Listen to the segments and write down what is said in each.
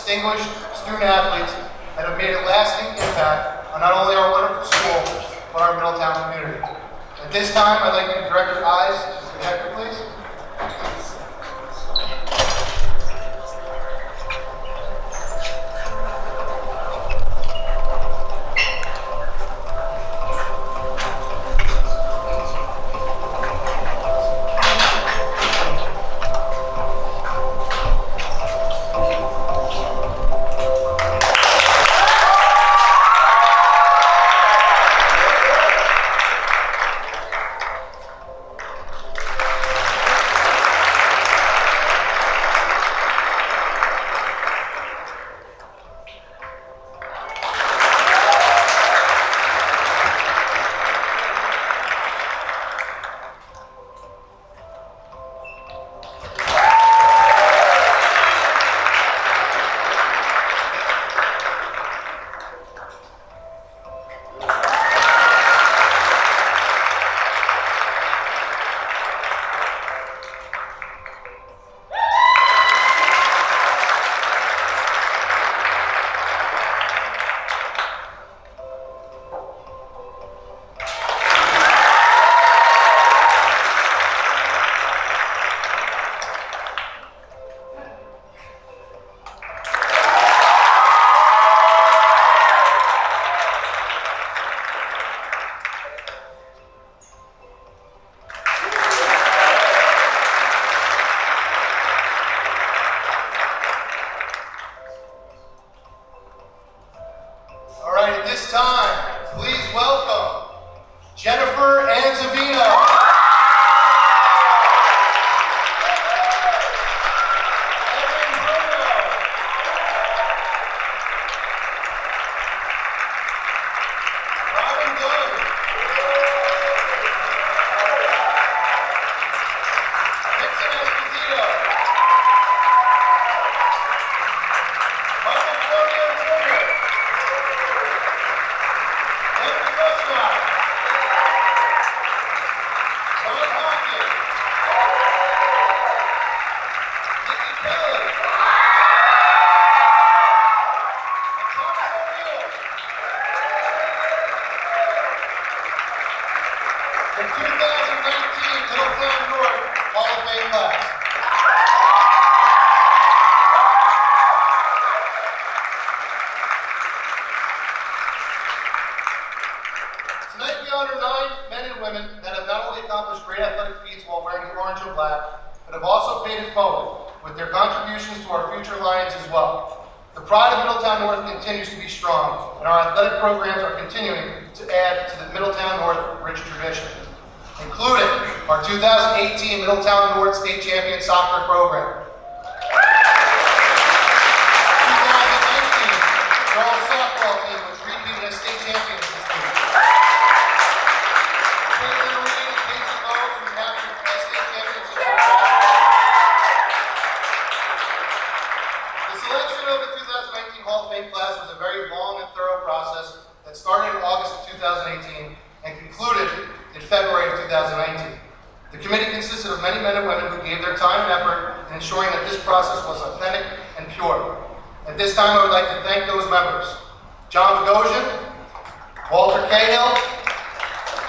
distinguished student athletes that have made a lasting impact on not only our wonderful school, but our Middletown community. At this time, I'd like you to direct your eyes to the projector, please. At this time, please welcome Jennifer Anzavino. The 2019 Middletown North Hall of Fame class. Tonight we honor 9 men and women that have not only accomplished great athletic feats while wearing the orange and black, but have also paid it forward with their contributions to our future Lions as well. The pride of Middletown North continues to be strong, and our athletic programs are continuing to add to the Middletown North rich tradition, including our 2018 Middletown North State Champion Soccer Program. 2019 girls softball team was repeated as state champions this year. Caitlin Reed and Casey Lowe from captured the state championship. The selection of the 2019 Hall of Fame class was a very long and thorough process that started in August of 2018 and concluded in February of 2019. The committee consisted of many men and women who gave their time and effort in ensuring that this process was authentic and pure. At this time, I would like to thank those members: John Bogosian, Walter Cahill,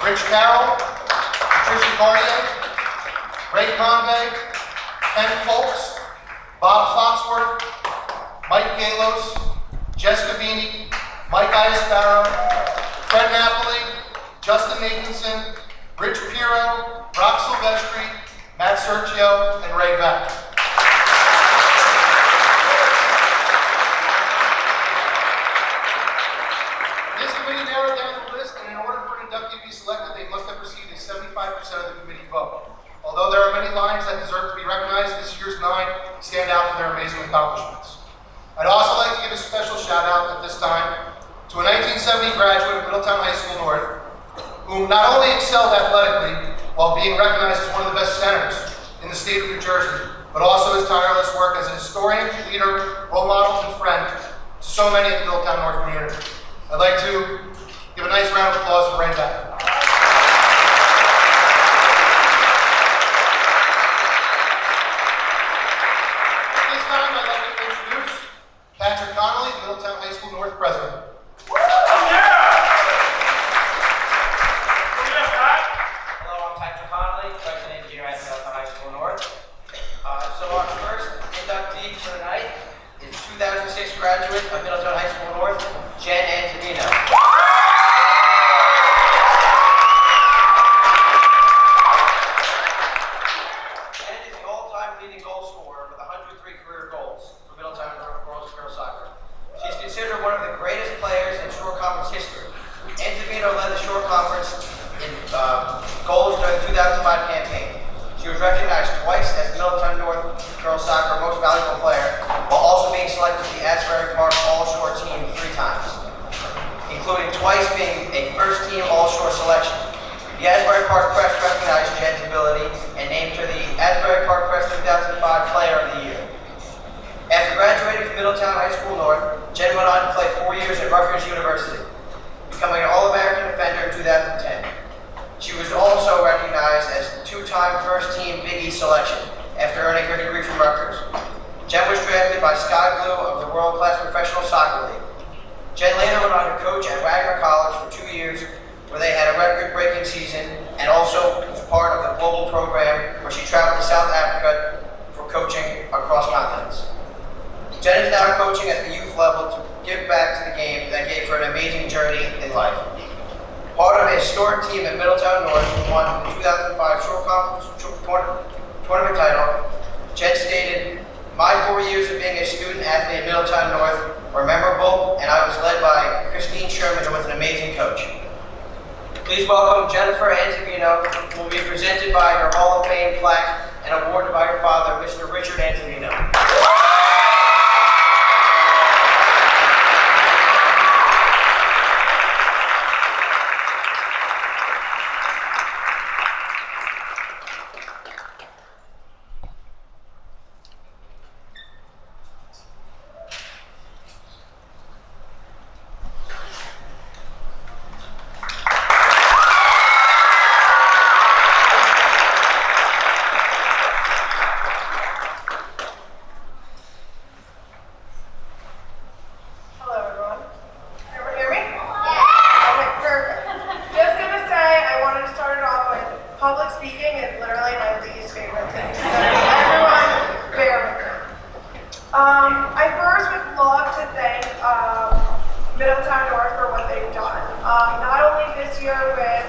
Rich Carroll, Patricia Cartier, Ray Convey, Ken Folks, Bob Foxworth, Mike Galos, Jessica Vini, Mike Iasparrow, Fred Napoli, Justin Nathanson, Rich Piro, Brock Silvestri, Matt Sergio, and Ray Beck. This committee narrowed down the list, and in order for an inductee to be selected, they must have received a 75% of the committee vote. Although there are many Lions that deserve to be recognized, this year's 9 stand out for their amazing accomplishments. I'd also like to give a special shout out at this time to a 1970 graduate of Middletown High School North, who not only excelled athletically while being recognized as one of the best centers in the state of New Jersey, but also his tireless work as a historian, leader, role model, and friend to so many in the Middletown North community. I'd like to give a nice round of applause for Ray Beck. At this time, I'd like to introduce Patrick president here at Middletown High School North. So our first inductee for the night is 2006 graduate of Middletown High School North, Jen Antonino. Jen is the all-time leading goal scorer with 103 career goals for Middletown North girls soccer. She's considered one of the greatest players in short conference history. Antonino led the short conference in goals during the 2005 campaign. She was recognized twice as Middletown North girls soccer most valuable player, while also being selected to the Asbury Park All-Shore team 3 times, including twice being a first-team All-Shore selection. The Asbury Park Press recognized Jen's ability and named her the Asbury Park Press 2005 Player of the Year. After graduating from Middletown High School North, Jen went on to play 4 years at Rutgers University, becoming an All-American defender in 2010. She was also recognized as 2-time first-team Big East selection after earning her degree from Rutgers. Jen was drafted by Sky Blue of the World-Class Professional Soccer League. Jen later went on to coach at Wagner College for 2 years, where they had a record-breaking season, and also was part of the global program where she traveled to South Africa for coaching across continents. Jen is now coaching at the youth level to give back to the game that gave her an amazing journey in life. Part of a historic team at Middletown North who won the 2005 Short Conference tournament title, Jen stated, "My 4 years of being a student athlete at Middletown North were memorable, and I was led by Christine Sherman, who was an amazing coach." Please welcome Jennifer Antonino, who will be presented by her Hall of Fame plaque and awarded by her father, Mr. Richard Antonino. Public speaking is literally my least favorite thing. So everyone, bear with me. I first would love to thank Middletown North for what they've done. Not only this year with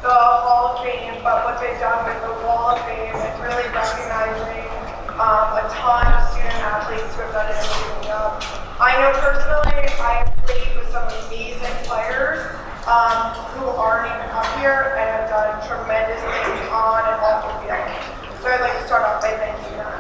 the Hall of Fame, but what they've done with the Wall of Fame and really recognizing a ton of student athletes who have done an amazing job. I know personally I have played with some amazing players who aren't even up here and have done tremendous things on and off the field. So I'd like to start off by thanking them.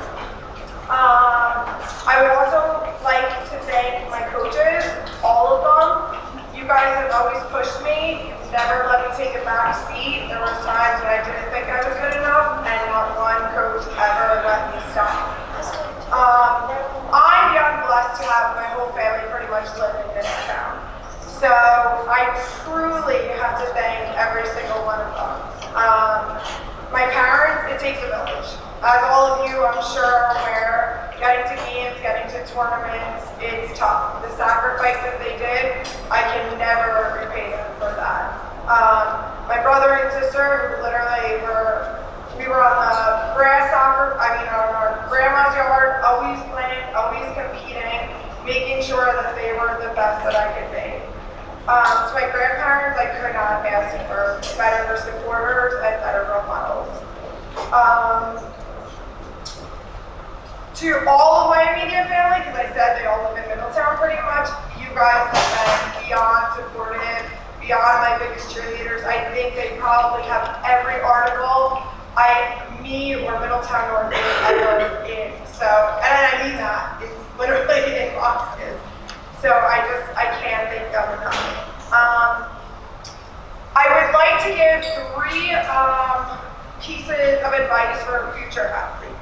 I would also like to thank my coaches, all of them. You guys have always pushed me. You've never let me take a back seat. There was times when I didn't think I was good enough, and not one coach ever let me stop. I'm young blessed to have my whole family pretty much living in this town. So I truly have to thank every single one of them. My parents, it takes a village. As all of you, I'm sure, are aware, getting to games, getting to tournaments, it's tough. The sacrifices they did, I can never repay them for that. My brother and sister, who literally we were on the grass soccer, on our grandma's yard, always playing, always competing, making sure that they were the best that I could be. To my grandparents, I could not ask for better supporters and better role models. To all of my immediate family, because I said they all live in Middletown pretty much, you guys have been beyond supportive, beyond my biggest cheerleaders. I think they probably have every article me or Middletown North ever in. So, and I mean that, it's literally in boxes. So I can't thank them enough. I would like to give 3 pieces of advice for future athletes.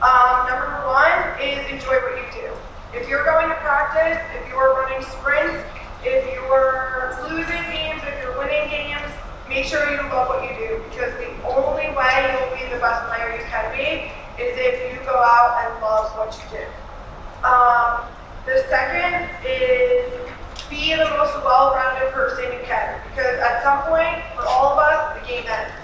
Number 1 is enjoy what you do. If you're going to practice, if you're running sprints, if you're losing games, if you're winning games, make sure you love what you do, because the only way you'll be the best player you can be is if you go out and love what you do. The second is be the most well-rounded person you can, because at some point, for all of us, the game ends.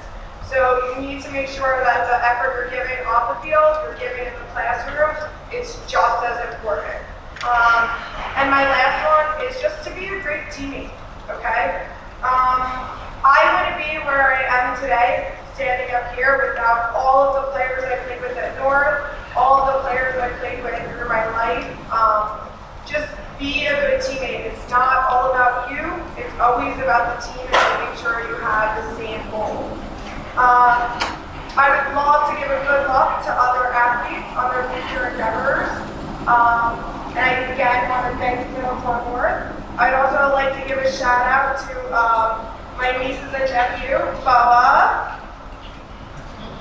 So you need to make sure that the effort you're giving off the field, you're giving in the classroom, it's just as important. And my last one is just to be a great teammate, okay? I wouldn't be where I am today, standing up here, without all of the players I played with at North, all of the players I played with through my life. Just be a good teammate. It's not all about you, it's always about the team and making sure you have the same goal. I would love to give a good luck to other athletes on their future endeavors. And I again want to thank Middletown North. I'd also like to give a shout out to my nieces and nephew, Bella,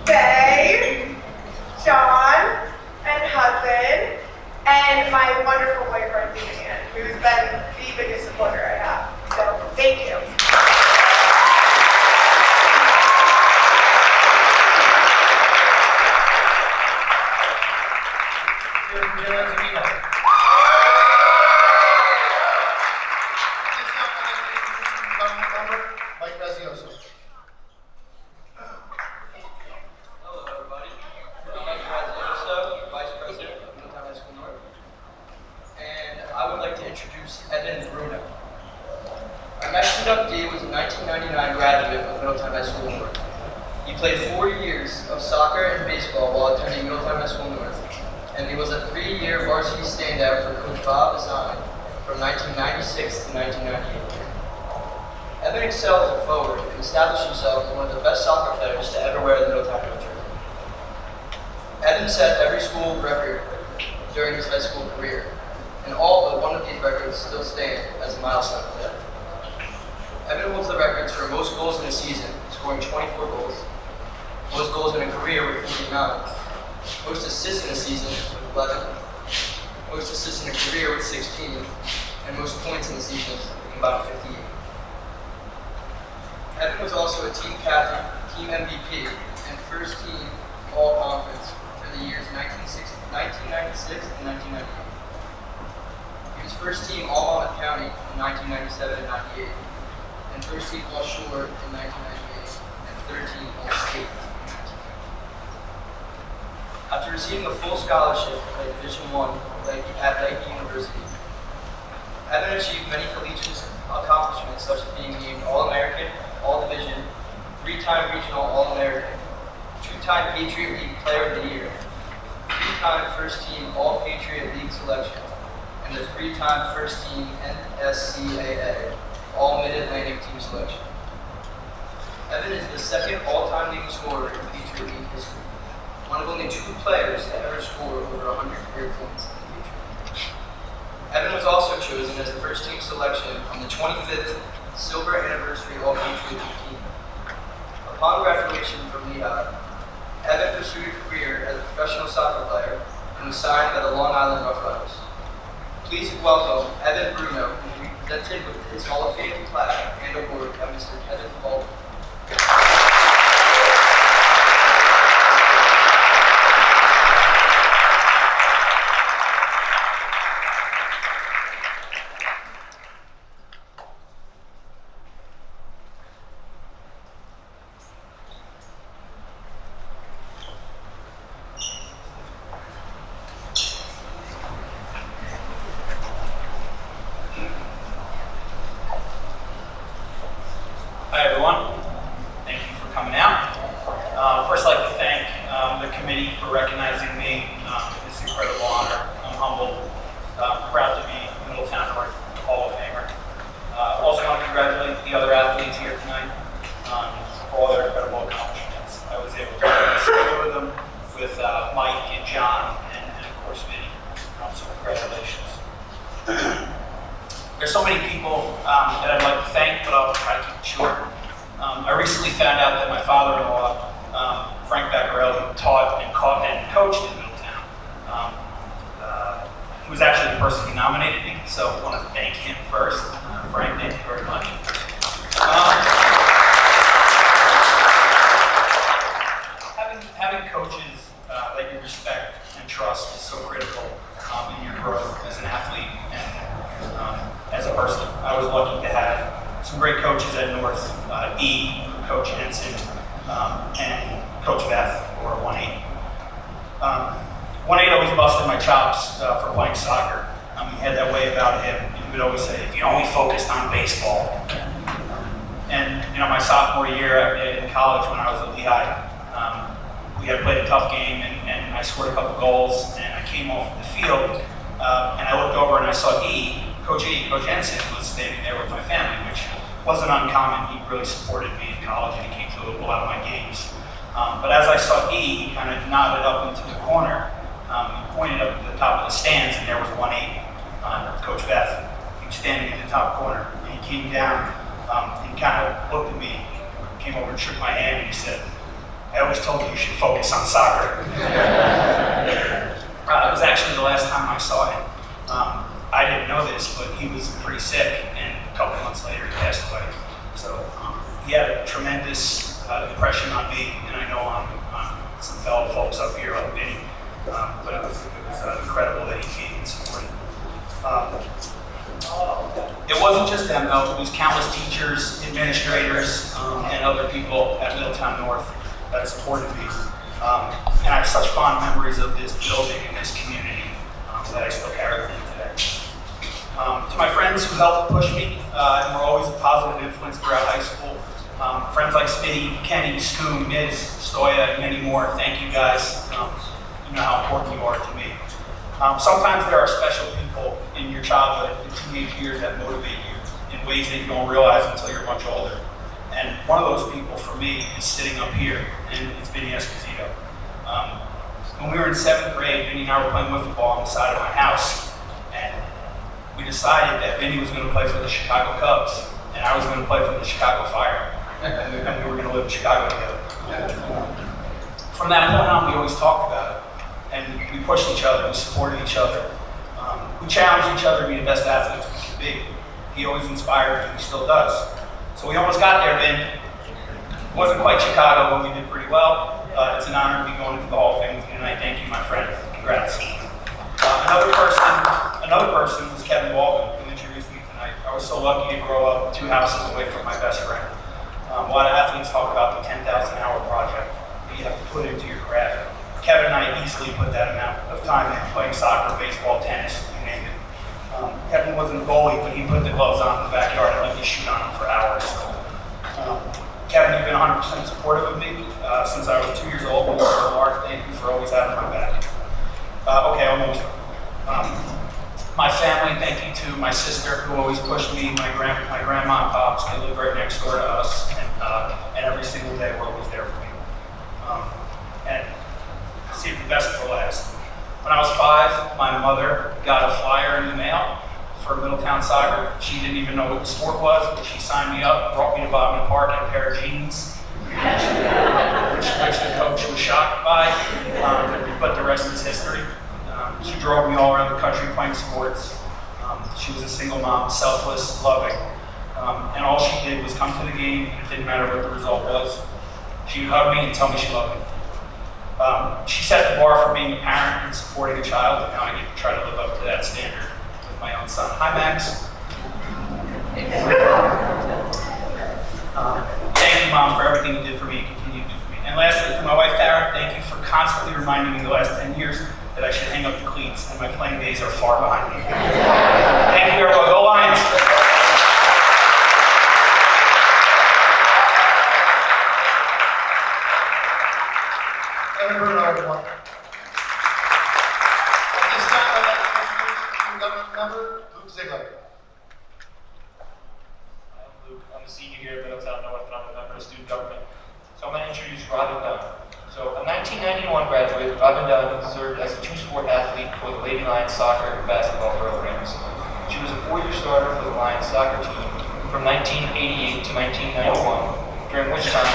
Faye, John, and Hudson, and my wonderful boyfriend, Dean, who's been the biggest supporter I have. So, thank you. Hello, everybody. I'm Mike Razioso, Vice President of Middletown High School North. And I would like to introduce Evan Bruno. Our next inductee was a 1999 graduate of Middletown High School North. He played 4 years of soccer and baseball while attending Middletown High School North, and he was a 3-year varsity standout for Coach Bob Azani from 1996 to 1998. Evan excelled as a forward and established himself as one of the best soccer players to ever wear the Middletown jersey. Evan set every school record during his high school career, and all but one of these records still stand as a milestone today. Evan holds the records for most goals in a season, scoring 24 goals, most goals in a career with 49, most assists in a season with 11, most assists in a career with 16, and most points in the season with combined 58. Evan was also a team captain, team MVP, and first team All-Conference for the years 1996 and 1998. He was first team All-Monmouth County in 1997 and 98, and first team All-Shore in 1998, and third team All-State in 1998. After receiving a full scholarship at Division I at Lakey University, Evan achieved many collegiate accomplishments such as being named All-American, All-Division, 3-time Regional All-American, 2-time Patriot League Player of the Year, 3-time First Team All-Patriot League Selection, and the 3-time First Team NSCAA All-Mid-Atlantic Team Selection. Evan is the second all-time leading scorer in Patriot League history, one of only 2 players to ever score over 100 career points in the Patriot. Evan was also chosen as a first-team selection on the 25th Silver Anniversary All-Patriot League team. Upon graduation from Lehigh, Evan pursued a career as a professional soccer player and was signed by the Long Island Rough Riders. Please welcome Evan Bruno, who will be presented with his Hall of Fame plaque and award by Mr. Kevin Baldwin. Hi everyone, thank you for coming out. First I'd like to thank the committee for recognizing me in this incredible honor. I'm humbled, proud to be Middletown North Hall of Famer. Also want to congratulate the other athletes here tonight for all their incredible accomplishments. I was able to go with them with Mike and John and of course Vinny. So congratulations. There's so many people that I'd like to thank, but I'll try to keep it short. I recently found out that my father-in-law, Frank Vaccarelli, taught and coached in Middletown. He was actually the person who nominated me, so I want to thank him first. Frank, thank you very much. Having coaches that you respect and trust is so critical in your growth as an athlete and as a person. I was lucky to have some great coaches at North. Coach Henson, and Coach Beth, or 1-8. 1-8 always busted my chops for playing soccer. He had that way about him. He would always say, if you only focused on baseball. And my sophomore year in college when I was at Lehigh, we had played a tough game and I scored a couple goals and I came off the field and I looked over and I saw Coach Jensen was standing there with my family, which wasn't uncommon. He really supported me in college and he came to a lot of my games. But as I saw he kind of nodded up into the corner. He pointed up to the top of the stands and there was 1-8, Coach Beth. He was standing in the top corner and he came down and kind of looked at me, came over and shook my hand and he said, I always told you should focus on soccer. It was actually the last time I saw him. I didn't know this, but he was pretty sick and a couple months later he passed away. So he had a tremendous impression on me and I know on some fellow folks up here like Vinny. But it was incredible that he came and supported. It wasn't just them though, it was countless teachers, administrators, and other people at Middletown North that supported me. And I have such fond memories of this building and this community that I still carry with me today. To my friends who helped push me and were always a positive influence throughout high school, friends like Smitty, Kenny, Scoom, Miz, Stoya, and many more, thank you guys. You know how important you are to me. Sometimes there are special people in your childhood and teenage years that motivate you in ways that you don't realize until you're much older. And one of those people for me is sitting up here, and it's Vinny Esposito. When we were in 7th grade, Vinny and I were playing wiffle ball on the side of my house, and we decided that Vinny was going to play for the Chicago Cubs, and I was going to play for the Chicago Fire, and we were going to live in Chicago together. From that point on, we always talked about it. And we pushed each other, we supported each other. We challenged each other to be the best athletes we could be. He always inspired me, he still does. So we almost got there, Vin. It wasn't quite Chicago, but we did pretty well. It's an honor to be going into the Hall of Fame with you tonight. Thank you, my friend. Congrats. Another person was Kevin Baldwin, who introduced me tonight. I was so lucky to grow up 2 houses away from my best friend. A lot of athletes talk about the 10,000-hour project that you have to put into your craft. Kevin and I easily put that amount of time in playing soccer, baseball, tennis, you name it. Kevin wasn't a goalie, but he put the gloves on in the backyard and let me shoot on him for hours. Kevin, you've been 100% supportive of me since I was 2 years old. Mark, thank you for always having my back. Okay, almost. My family, thank you to my sister who always pushed me, my grandma and pops. They live right next door to us, and every single day were always there for me. And save the best for last. When I was 5, my mother got a flyer in the mail for Middletown Soccer. She didn't even know what the sport was, but she signed me up, brought me to Bodmin Park in a pair of jeans, which the coach was shocked by, but the rest is history. She drove me all around the country playing sports. She was a single mom, selfless, loving, and all she did was come to the game, and it didn't matter what the result was. She would hug me and tell me she loved me. She set the bar for being a parent and supporting a child, and now I get to try to live up to that standard with my own son. Hi, Max. Thank you, Mom, for everything you did for me and continue to do for me. And lastly, to my wife, Tara, thank you for constantly reminding me the last 10 years that I should hang up the cleats, and my playing days are far behind me. Thank you, everyone. Go Lions! Everyone. At this time, I'd like to introduce student government member, Luke Ziegler. I'm Luke. I'm a senior here at Middletown North, and I'm a member of student government. So I'm going to introduce Robin Dunn. So a 1991 graduate, Robin Dunn served as a 2-sport athlete for the Lady Lions soccer and basketball programs. She was a 4-year starter for the Lions soccer team from 1988 to 1991, during which time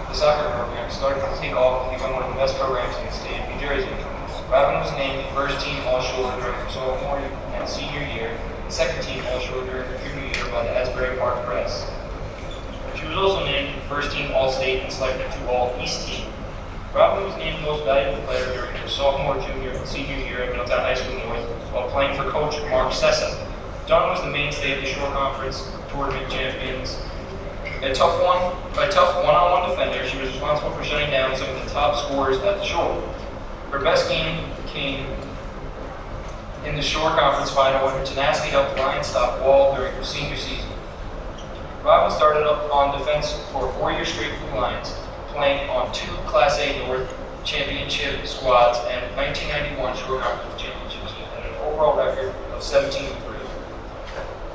the soccer program started to take off and become one of the best programs in the state of New Jersey. Robin was named the first team All-Shoulder during her sophomore and senior year, and second team All-Shoulder during her junior year by the Asbury Park Press. She was also named first team All-State and selected to All-East team. Robin was named most valuable player during her sophomore, junior, and senior year at Middletown High School North while playing for coach Mark Sessa. Dunn was the mainstay of the Shore Conference tournament champions A tough one-on-one defender, she was responsible for shutting down some of the top scorers at the Shore. Her best game came in the Shore Conference Final when her tenacity helped the Lions stop Wall during her senior season. Robin started up on defense for 4 years straight for the Lions, playing on 2 Class A North championship squads and 1991 Shore Conference championship team, and an overall record of 17-3.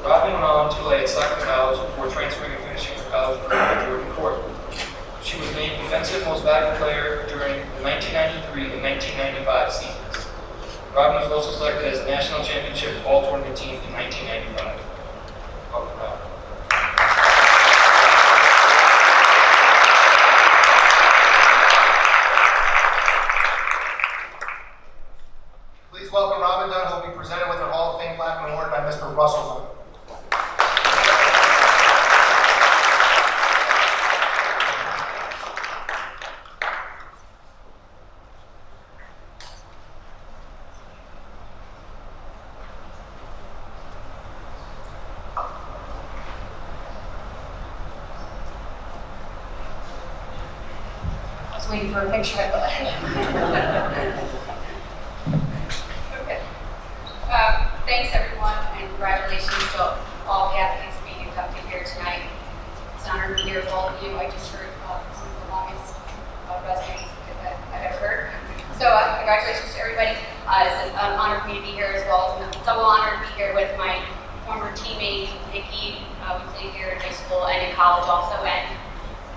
Robin went on to play at Stockton College before transferring and finishing her college career at Jordan Court. She was named Defensive Most Valuable Player during the 1993 and 1995 seasons. Robin was also selected as the National Championship All-Tournament Team in 1995. Welcome, Robin. Please welcome Robin Dunn, who will be presented with her Hall of Fame plaque and award by Mr. Russell Dunn. I was waiting for a picture of it. Okay. Thanks everyone, and congratulations to all the athletes being inducted here tonight. It's an honor to be here with all of you. I just heard some of the longest resumes that I've ever heard. So congratulations to everybody. It's an honor for me to be here, as well as a double honor to be here with my former teammate, Nikki. We played here in high school and in college also, and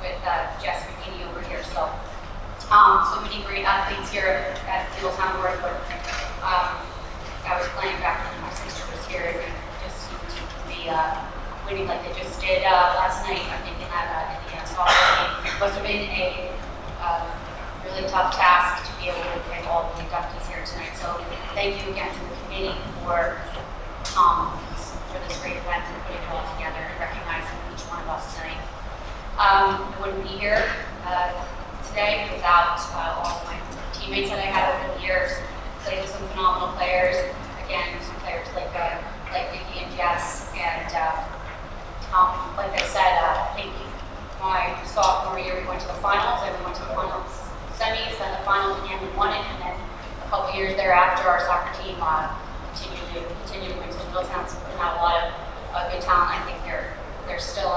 with Jess McKinney over here. So many great athletes here at Middletown North. I was playing back when my sister was here, and they just seemed to be winning like they just did last night. I'm thinking that in the softball game must have been a really tough task to be able to get all the inductees here tonight. So thank you again to the committee for this great event and putting it all together and recognizing each one of us tonight. I wouldn't be here today without all of my teammates that I had over the years. Played with some phenomenal players. Again, some players like Nikki and Jess. And like I said, I think my sophomore year we went to the finals, and we went to the finals semis, then the finals again we won it, and then a couple years thereafter our soccer team continued to win. So Middletown's putting out a lot of good talent. I think they're still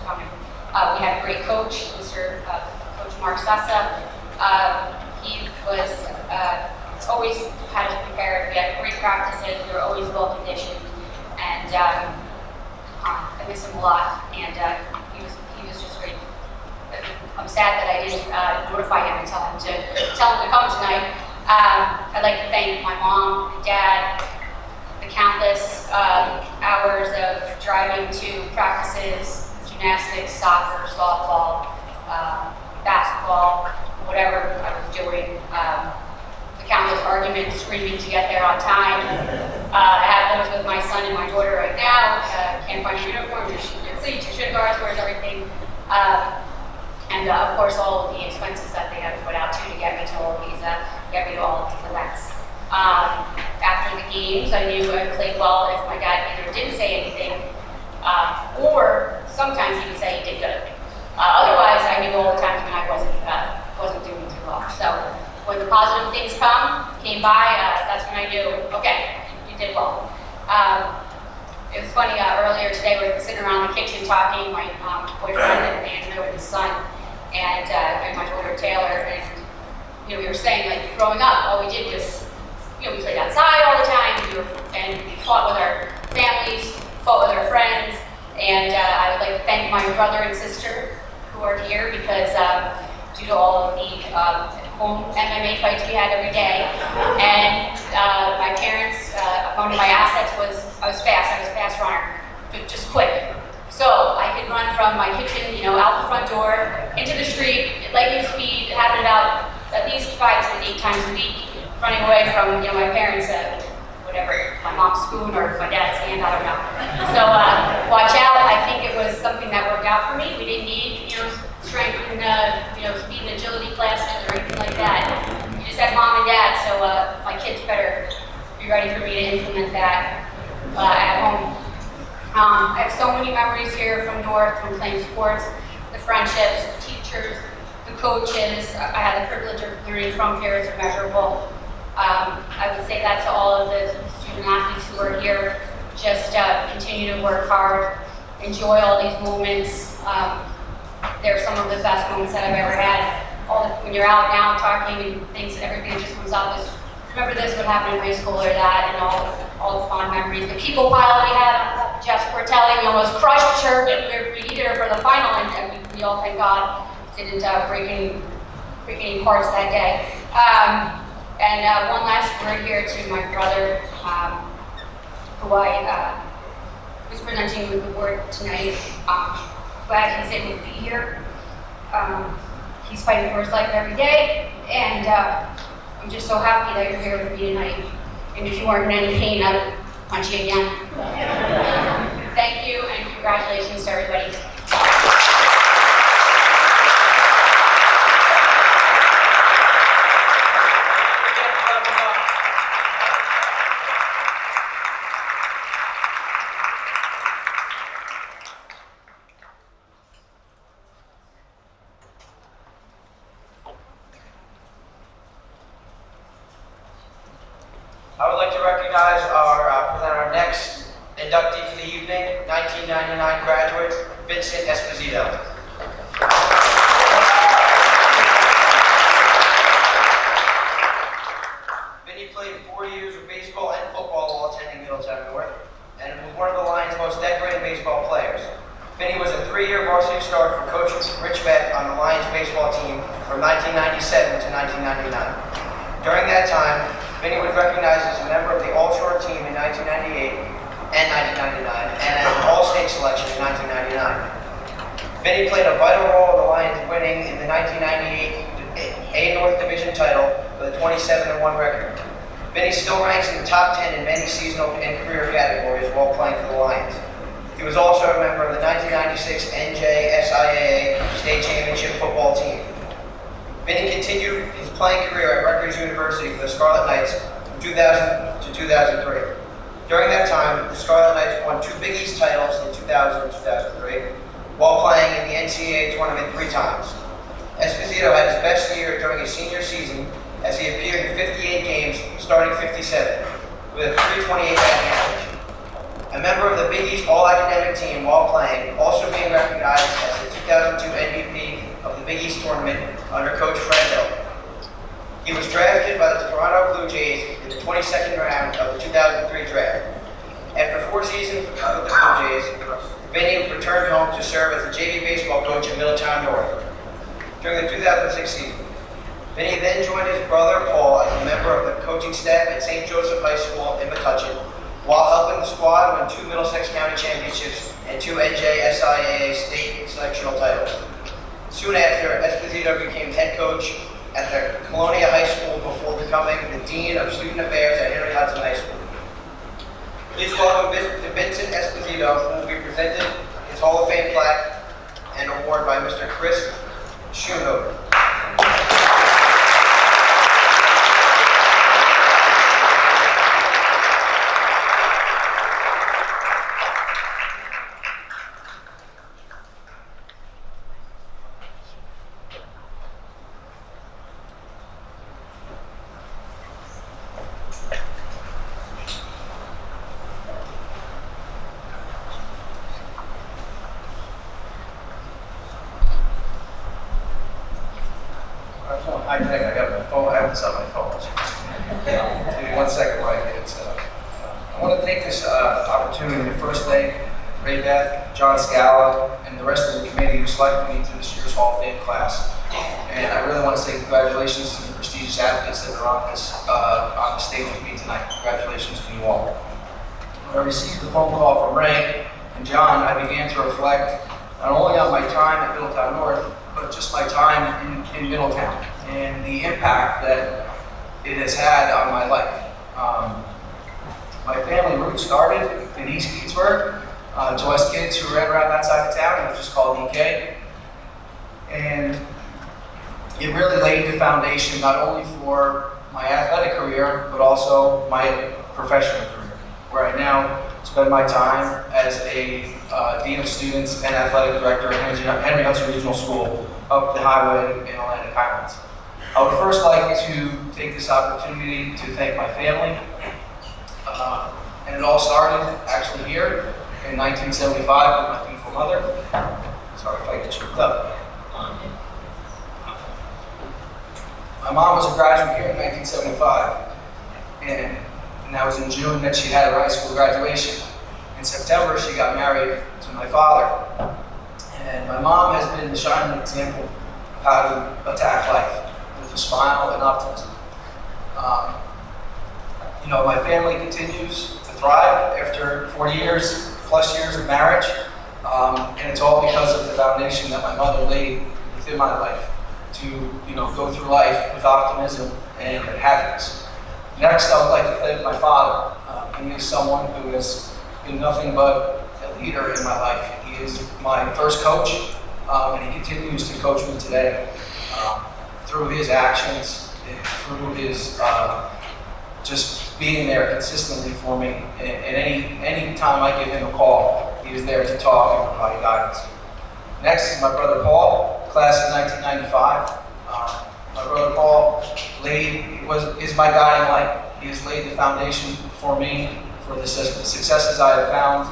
coming. We had a great coach, Mr. Coach Mark Sessa. He was always had us prepared. We had great practices. We were always well conditioned, and I miss him a lot. And he was just great. I'm sad that I didn't notify him and tell him to come tonight. I'd like to thank my mom and dad. The countless hours of driving to practices, gymnastics, soccer, softball, basketball, whatever I was doing. The countless arguments, screaming to get there on time. I have those with my son and my daughter right now. Can't find your uniform, your cleats, your shin guards, where's everything? And of course, all of the expenses that they had to put out too to get me to all of these, events. After the games, I knew I played well if my dad either didn't say anything, or sometimes he would say he did good. Otherwise, I knew all the times when I wasn't doing too well. So when the positive things came by, that's when I knew, okay, you did well. It was funny, earlier today we were sitting around the kitchen talking, my boyfriend and Andrew and his son, and my daughter Taylor, and we were saying, like, growing up, all we did was, we played outside all the time, and we fought with our families, fought with our friends, and I would like to thank my brother and sister who are here, because due to all of the home MMA fights we had every day, and my parents, one of my assets was I was a fast runner, just quick. So I could run from my kitchen, out the front door, into the street, lightning speed, having about at least 5 to 8 times a week, running away from my parents, whatever, my mom's spoon or my dad's hand, I don't know. So watch out. I think it was something that worked out for me. We didn't need strength and speed and agility classes or anything like that. You just had mom and dad, so my kids better be ready for me to implement that at home. I have so many memories here from North, from playing sports, the friendships, the teachers, the coaches. I had the privilege of learning from here is immeasurable. I would say that to all of the student athletes who are here. Just continue to work hard, enjoy all these moments. They're some of the best moments that I've ever had. When you're out now talking and things, everything that just comes up is, remember this would happen in high school or that, and all the fond memories. The people pile we had on Jess Portelli, we almost crushed her, and we beat her for the final, and we all, thank God, didn't break any parts that day. And one last word here to my brother, who I was presenting with the board tonight. Glad he's able to be here. He's fighting for his life every day, and I'm just so happy that you're here with me tonight. And if you aren't in any pain, I would punch you again. Thank you, and congratulations to everybody. I would like to recognize our next inductee for the evening, 1999 graduate, Vincent Esposito. Vinny played 4 years of baseball and football while attending Middletown North, and was one of the Lions' most decorated baseball players. Vinny was a 3-year varsity starter for Coach Rich Beck on the Lions baseball team from 1997 to 1999. During that time, Vinny was recognized as a member of the All-Shore team in 1998 and 1999, and as an All-State selection in 1999. Vinny played a vital role in the Lions winning in the 1998 A North Division title with a 27-1 record. Vinny still ranks in the top 10 in many seasonal and career categories while playing for the Lions. He was also a member of the 1996 NJSIAA State Championship football team. Vinny continued his playing career at Rutgers University for the Scarlet Knights from 2000 to 2003. During that time, the Scarlet Knights won 2 Big East titles in 2000 and 2003, while playing in the NCAA tournament 3 times. Esposito had his best year during his senior season as he appeared in 58 games, starting 57, with a 3.28 batting average. A member of the Big East All-Academic team while playing, also being recognized as the 2002 MVP of the Big East tournament under Coach Fred Hill. He was drafted by the Toronto Blue Jays in the 22nd round of the 2003 draft. After 4 seasons with the Blue Jays, Vinny returned home to serve as the JV baseball coach at Middletown North. During the 2006 season, Vinny then joined his brother Paul as a member of the coaching staff at St. Joseph High School in Metuchen, while helping the squad win 2 Middlesex County championships and 2 NJSIAA state sectional titles. Soon after, Esposito became head coach at the Colonia High School before becoming the Dean of Student Affairs at Henry Hudson High School. Please welcome Vincent Esposito, who will be presented his Hall of Fame plaque and award by Mr. Chris Schoonover. I got my phone. I haven't set my phone. Give me 1 second while I get it set up. I want to take this opportunity to first thank Ray Beth, John Scala, and the rest of the committee who selected me to this year's Hall of Fame class. And I really want to say congratulations to the prestigious athletes that are on the stage with me tonight. Congratulations to you all. When I received the phone call from Ray and John, I began to reflect not only on my time at Middletown North, but just my time in Middletown and the impact that it has had on my life. My family roots started in East Keatsburg, to us kids who ran around that side of town, it was just called EK. And it really laid the foundation not only for my athletic career, but also my professional career. where I now spend my time as a Dean of Students and Athletic Director at Henry Hudson Regional School up the highway in Atlantic Highlands. I would first like to take this opportunity to thank my family. And it all started actually here in 1975 with my beautiful mother. Sorry if I get tripped up. My mom was a graduate here in 1975, and that was in June that she had her high school graduation. In September, she got married to my father. And my mom has been the shining example of how to attack life with a smile and optimism. My family continues to thrive after 40 plus years of marriage, and it's all because of the foundation that my mother laid within my life to go through life with optimism and happiness. Next, I would like to thank my father. He is someone who has been nothing but a leader in my life. He is my first coach, and he continues to coach me today through his actions, and through his just being there consistently for me. And any time I give him a call, he is there to talk and provide guidance. Next is my brother Paul, class of 1995. My brother Paul is my guiding light. He has laid the foundation for me for the successes I have found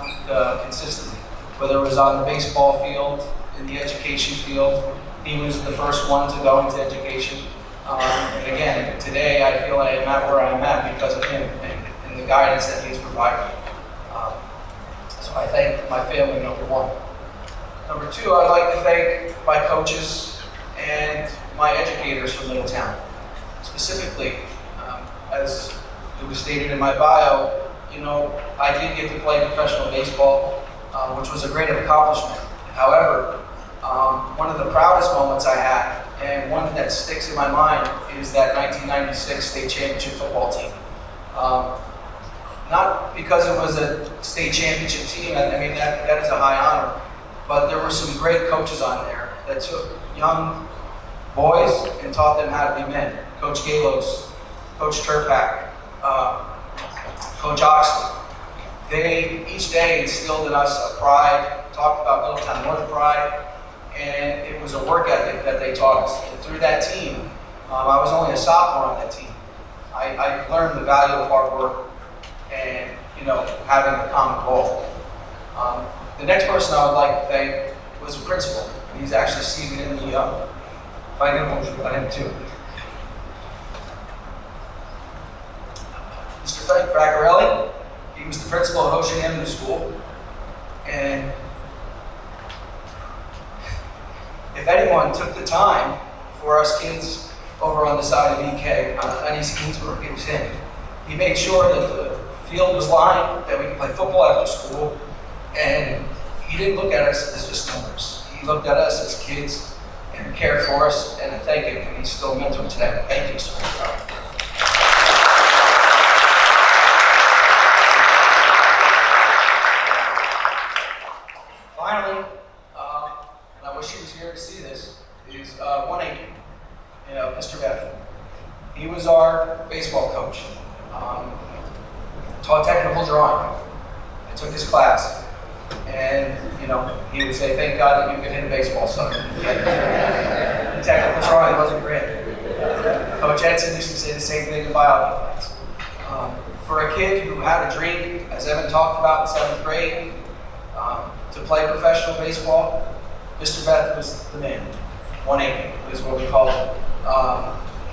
consistently. Whether it was on the baseball field, in the education field, he was the first one to go into education. And again, today I feel I am at where I am at because of him and the guidance that he has provided. So I thank my family, number one. Number two, I'd like to thank my coaches and my educators from Middletown. Specifically, as it was stated in my bio, I did get to play professional baseball, which was a great accomplishment. However, one of the proudest moments I had, and one that sticks in my mind, is that 1996 state championship football team. Not because it was a state championship team, that is a high honor, but there were some great coaches on there that took young boys and taught them how to be men. Coach Galos, Coach Turpak, Coach Oxley. They each day instilled in us a pride, talked about Middletown North pride, and it was a work ethic that they taught us. And through that team, I was only a sophomore on that team. I learned the value of hard work and having a common goal. The next person I would like to thank was the principal. He's actually seated in the if I can motion about him too. Mr. Frank Fraccarelli. He was the principal at Ocean Avenue School, and if anyone took the time for us kids over on the side of EK, on East Kingsburg, it was him. He made sure that the field was lined, that we could play football after school, and he didn't look at us as just numbers. He looked at us as kids and cared for us, and I thank him, and he's still a mentor today. Thank you, sir. Finally, and I wish he was here to see this, is 180, Mr. Beth. He was our baseball coach. Taught technical drawing. I took his class, and he would say, "Thank God that you can hit a baseball, son." Technical drawing wasn't great. Coach Edson used to say the same thing in biology class. For a kid who had a dream, as Evan talked about in 7th grade, to play professional baseball, Mr. Beth was the man. 180 is what we call him.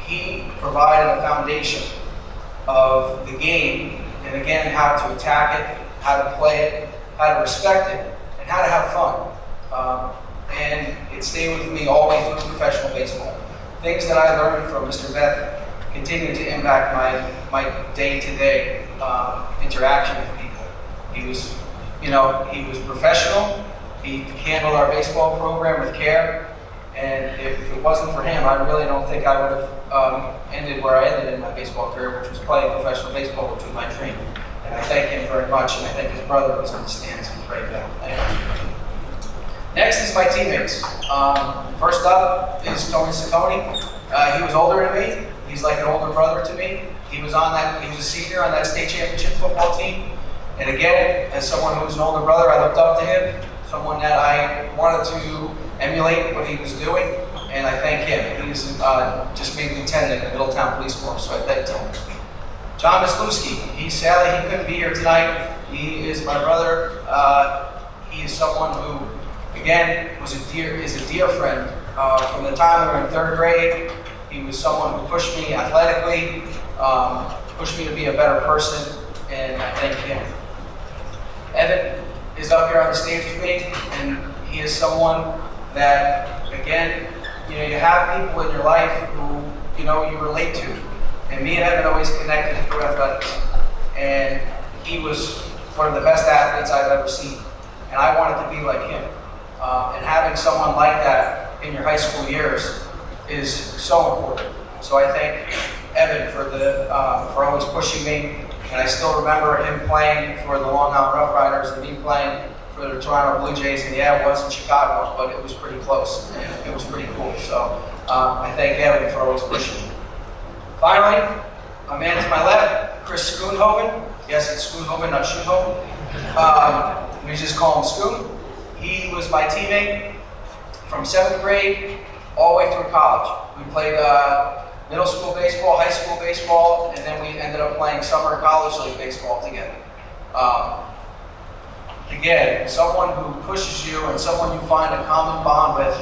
He provided a foundation of the game, and again, how to attack it, how to play it, how to respect it, and how to have fun. And it stayed with me all the way through professional baseball. Things that I learned from Mr. Beth continue to impact my day-to-day interaction with people. He was professional. He handled our baseball program with care. And if it wasn't for him, I really don't think I would have ended where I ended in my baseball career, which was playing professional baseball, which was my dream. And I thank him very much, and I thank his brother who's in the stands and great guy. Thank you. Next is my teammates. First up is Tony Ciccone. He was older than me. He's like an older brother to me. He was a senior on that state championship football team. And again, as someone who's an older brother, I looked up to him, someone that I wanted to emulate what he was doing, and I thank him. He's just made lieutenant in the Middletown Police Force, so I thank him. John Mislewski, sadly he couldn't be here tonight. He is my brother. He is someone who, again, is a dear friend. From the time we were in 3rd grade, he was someone who pushed me athletically, pushed me to be a better person, and I thank him. Evan is up here on the stage with me, and he is someone that, again, you have people in your life who, you relate to. And me and Evan always connected through athletics. And he was one of the best athletes I've ever seen. And I wanted to be like him. And having someone like that in your high school years is so important. So I thank Evan for always pushing me. And I still remember him playing for the Long Island Rough Riders and me playing for the Toronto Blue Jays. And yeah, it was in Chicago, but it was pretty close. And it was pretty cool. So I thank Evan for always pushing me. Finally, my man to my left, Chris Schoonhoven. Yes, it's Schoonhoven, not Schoonhoven. We just call him Schoon. He was my teammate from 7th grade all the way through college. We played middle school baseball, high school baseball, and then we ended up playing summer college league baseball together. Again, someone who pushes you and someone you find a common bond with,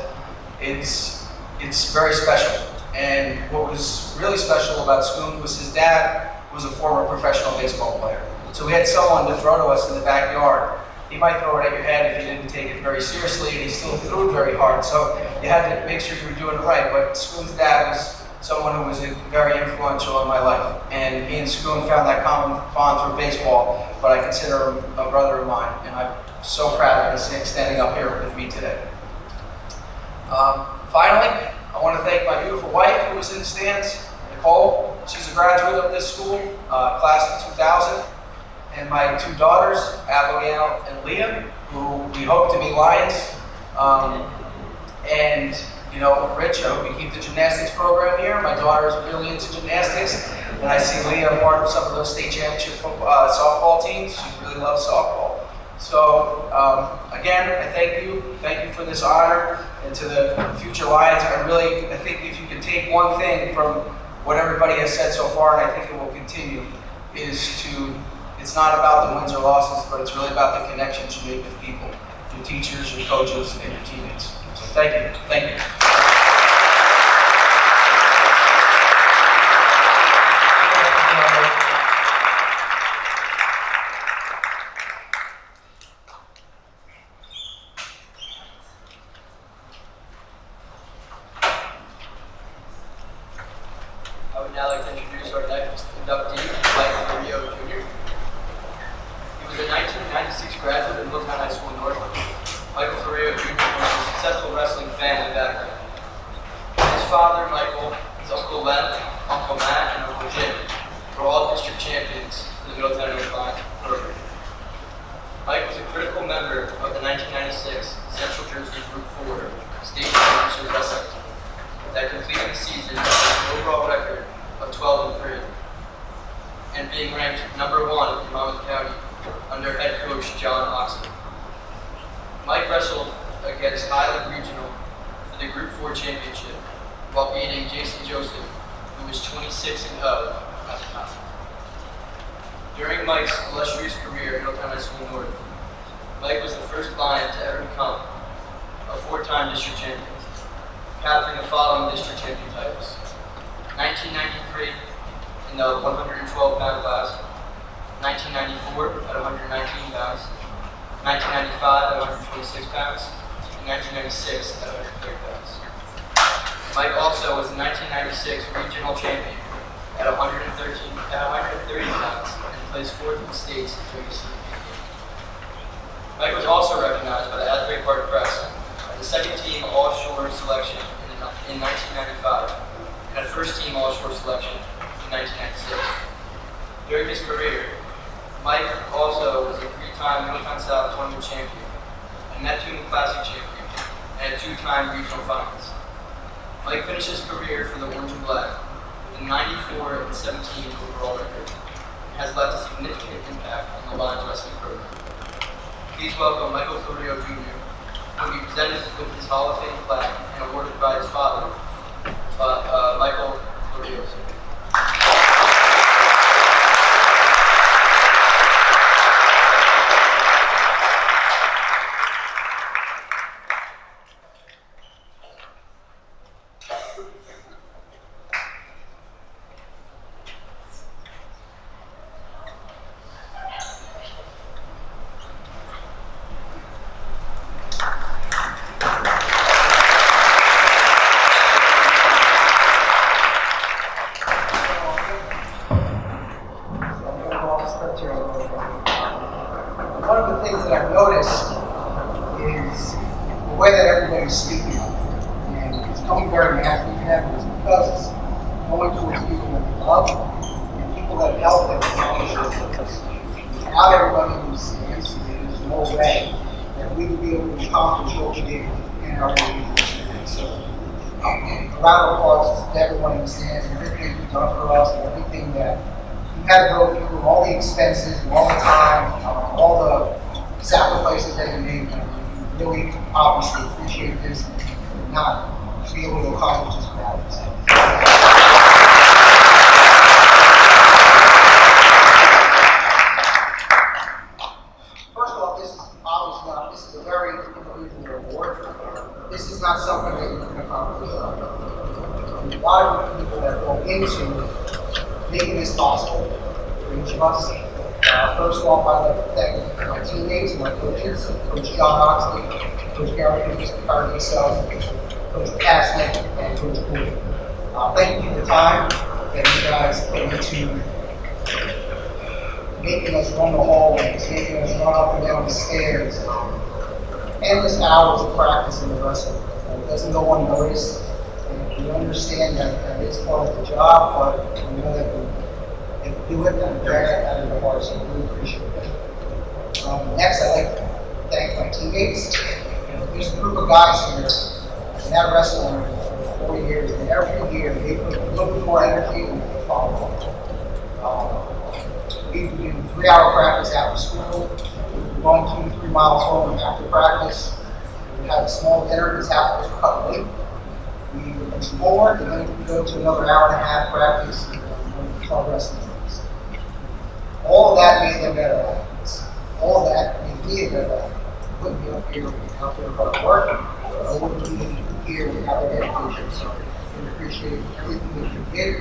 it's very special. And what was really special about Schoon was his dad was a former professional baseball player. So we had someone to throw to us in the backyard. He might throw it at your head if you didn't take it very seriously, and he still threw it very hard. So you had to make sure you were doing it right. But Schoon's dad was someone who was very influential in my life. And me and Schoon found that common bond through baseball, but I consider him a brother of mine. And I'm so proud of him standing up here with me today. Finally, I want to thank my beautiful wife who was in the stands, Nicole. She's a graduate of this school, class of 2000. And my 2 daughters, Abigail and Leah, who we hope to be Lions. And, Rich, I hope you keep the gymnastics program here. My daughter is really into gymnastics. And I see Leah part of some of those state championship softball teams. She really loves softball. So, again, I thank you. Thank you for this honor. And to the future Lions, I think if you can take one thing from what everybody has said so far, and I think it will continue, it's not about the wins or losses, but it's really about the connections you make with people, your teachers, your coaches, and your teammates. So thank you. Thank you. I would now like to introduce our next inductee, Mike Rio Jr. He was a 1996 graduate of Middletown High School in North. Michael Ferreira Jr. was a successful wrestling family background. His father, Michael, his Uncle Len, Uncle Matt, and Uncle Jim were all district champions for the Middletown North Lions program. Mike was a critical member of the 1996 Central Jersey Group 4 State Championship Wrestling team that completed the season with an overall record of 12-3, and being ranked number 1 in Monmouth County under head coach John Oxley. Mike wrestled against Highland Regional for the Group 4 championship while beating Jason Joseph, who was 26-0 at the time. During Mike's illustrious career at Middletown High School North, Mike was the first Lion to ever become a 4-time district champion, capturing the following district champion titles: 1993 in the 112-pound class, 1994 at 119 pounds, 1995 at 126 pounds, and 1996 at 130 pounds. Mike also was the 1996 regional champion at 130 pounds and placed 4th in the states during the season. Mike was also recognized by the Asbury Park Press as the second-team All-Shore selection in 1995 and a first-team All-Shore selection in 1996. During his career, Mike also was a 3-time Middletown South Tournament champion, a Neptune Classic champion, and a 2-time regional finalist. Mike finished his career for the Orange and Black with a 94-17 overall record has left a significant impact on the Lions wrestling program. Please welcome Michael Florio Jr., who will be presented with his Hall of Fame plaque and awarded by his father, Michael Florio Sr. One of the things that I've noticed is the way that everybody's speaking, and it's coming very naturally to them, is because it's going towards people that they love and people that help them. Not everybody understands that there's no way that we would be able to accomplish what we did in our organization. So, a round of applause to everyone who stands and everything you've done for us and everything that you had to go through, all the expenses, all the time, all the sacrifices that you made. You really obviously appreciate this and not be able to accomplish this without this. First of all, this is obviously not, this is a very individual award. This is not something that you can accomplish. A lot of the people that go into making this possible for each of us. First off, I'd like to thank my teammates and my coaches, Coach John Oxley, Coach Gary Carnisa, Coach Kasnick, and Coach Poole. Thank you for the time that you guys put into making us run the hallways, making us run up and down the stairs, endless hours of practice in the wrestling. Doesn't go unnoticed. We understand that that is part of the job, but we know that we can do it and drag it out of the heart, so we appreciate it. Next, I'd like to thank my teammates. There's a group of guys here that wrestle for 4 years, and every year they put a little bit more energy than they follow up. We do 3-hour practice after school. We run 2 to 3 miles home after practice. We have a small dinner because half of us cut late. We do some homework, and then we go to another hour and a half practice and club wrestling. All of that made them better athletes. All of that made me a better athlete. I wouldn't be up here without their hard work. I wouldn't be here without their dedication. So we appreciate everything that you did,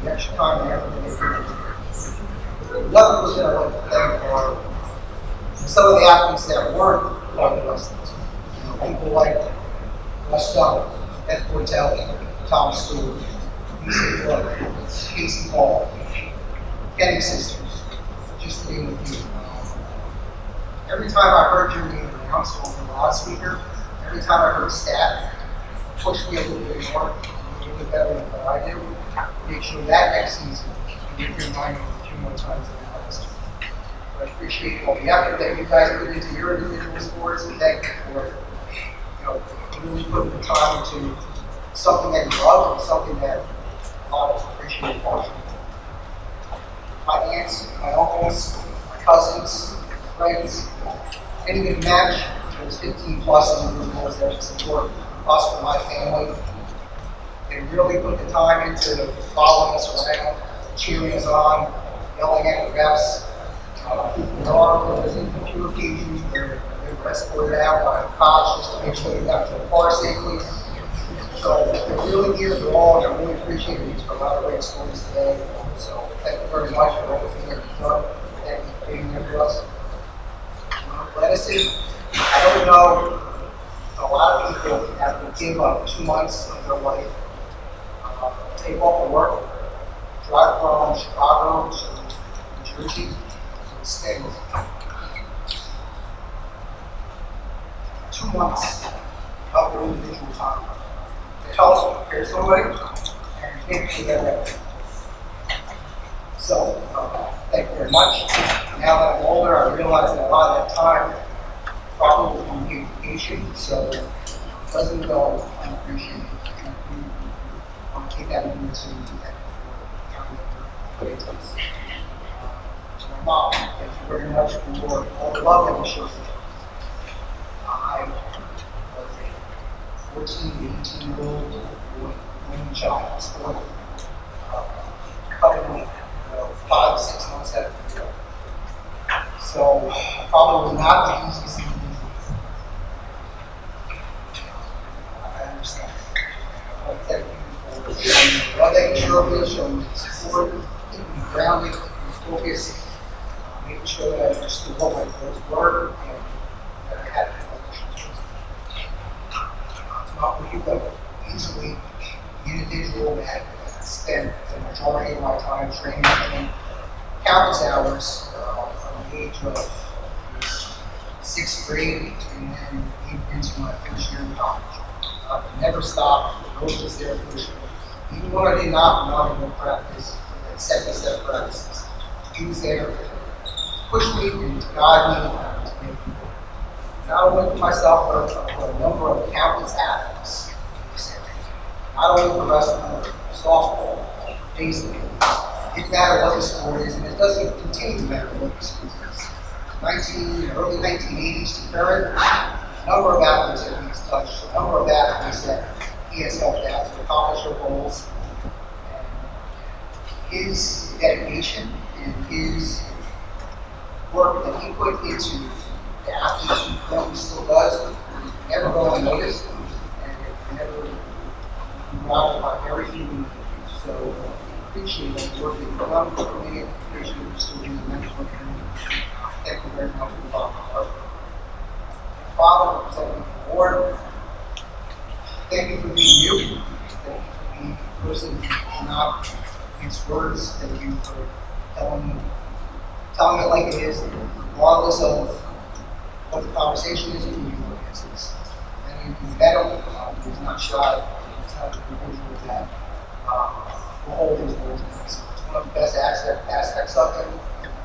the extra time and effort that they put. Another person I'd like to thank are some of the athletes that weren't part of the wrestling team. People like Les Dunn, Ed Portelli, Tom Stewart, Lisa Flood, Casey Ball, Kenny Sisters, just to name a few. Every time I heard your name announced on the loudspeaker, every time I heard stat, push me a little bit more, a little bit better than what I do. Make sure that next season you get your mind a few more times than the last. I appreciate all the effort that you guys put into your individual sports, and thank you for really putting the time into something that you love and something that a lot of us appreciate watching. My aunts, my uncles, my cousins, friends, any good match, there's 15 plus individuals there to support us and my family. They really put the time into following us around, cheering us on, yelling at the refs. There's a few occasions where they were escorted out by a cops just to make sure they got to the car safely. So they're really here for all, and I really appreciate it for a lot of great stories today. So thank you very much for everything that you've done. Thank you for being here for us. Medicine, I don't know, a lot of people have to give up 2 months of their life, take off of work, drive from Chicago to New Jersey, and spend 2 months of their individual time to help prepare somebody and get to their ready. So, thank you very much. Now that I'm older, I realize that a lot of that time probably will be education, so it doesn't go unappreciated. I want to take that into that before time that put into this. Mom, thank you very much for all the love that you showed me. I was a 14 to 18-year-old boy, only child, spoiled, cutting weight, 5 to 6 months after the So, probably was not the easiest thing to do. I understand. I want to thank you for all that you showed me, showing me support, keeping me grounded, keeping me focused, making sure that I understood what my goals were and that I had accomplishments. To not where you go, easily the individual that spent the majority of my time training and countless hours from the age of 6th grade and then into my first year in college. I never stopped, always was there pushing. Even when I did not want to go practice, like 7-step practices, he was there to push me and to guide me and to make me better. Not only for myself, but for a number of countless athletes in this area. Not only for wrestling, softball, baseball. It didn't matter what the sport is, and it doesn't continue to matter what the sport is. Early 1980s to current, a number of athletes that he's touched, a number of athletes that he has helped out to accomplish their goals. And his dedication and his work that he put into the athletes who currently still does, never go unnoticed, and never routed by very few individuals. So appreciate the work that you've done for me, appreciate you still doing the mental work for me. Thank you very much for the work. Father, representing the board, thank you for being you. Thank you for being a person who not use words. Thank you for telling it like it is, regardless of what the conversation is and who your audience is. And you met him, he's not shy, he's not an individual that will hold his words. It's one of the best aspects of him.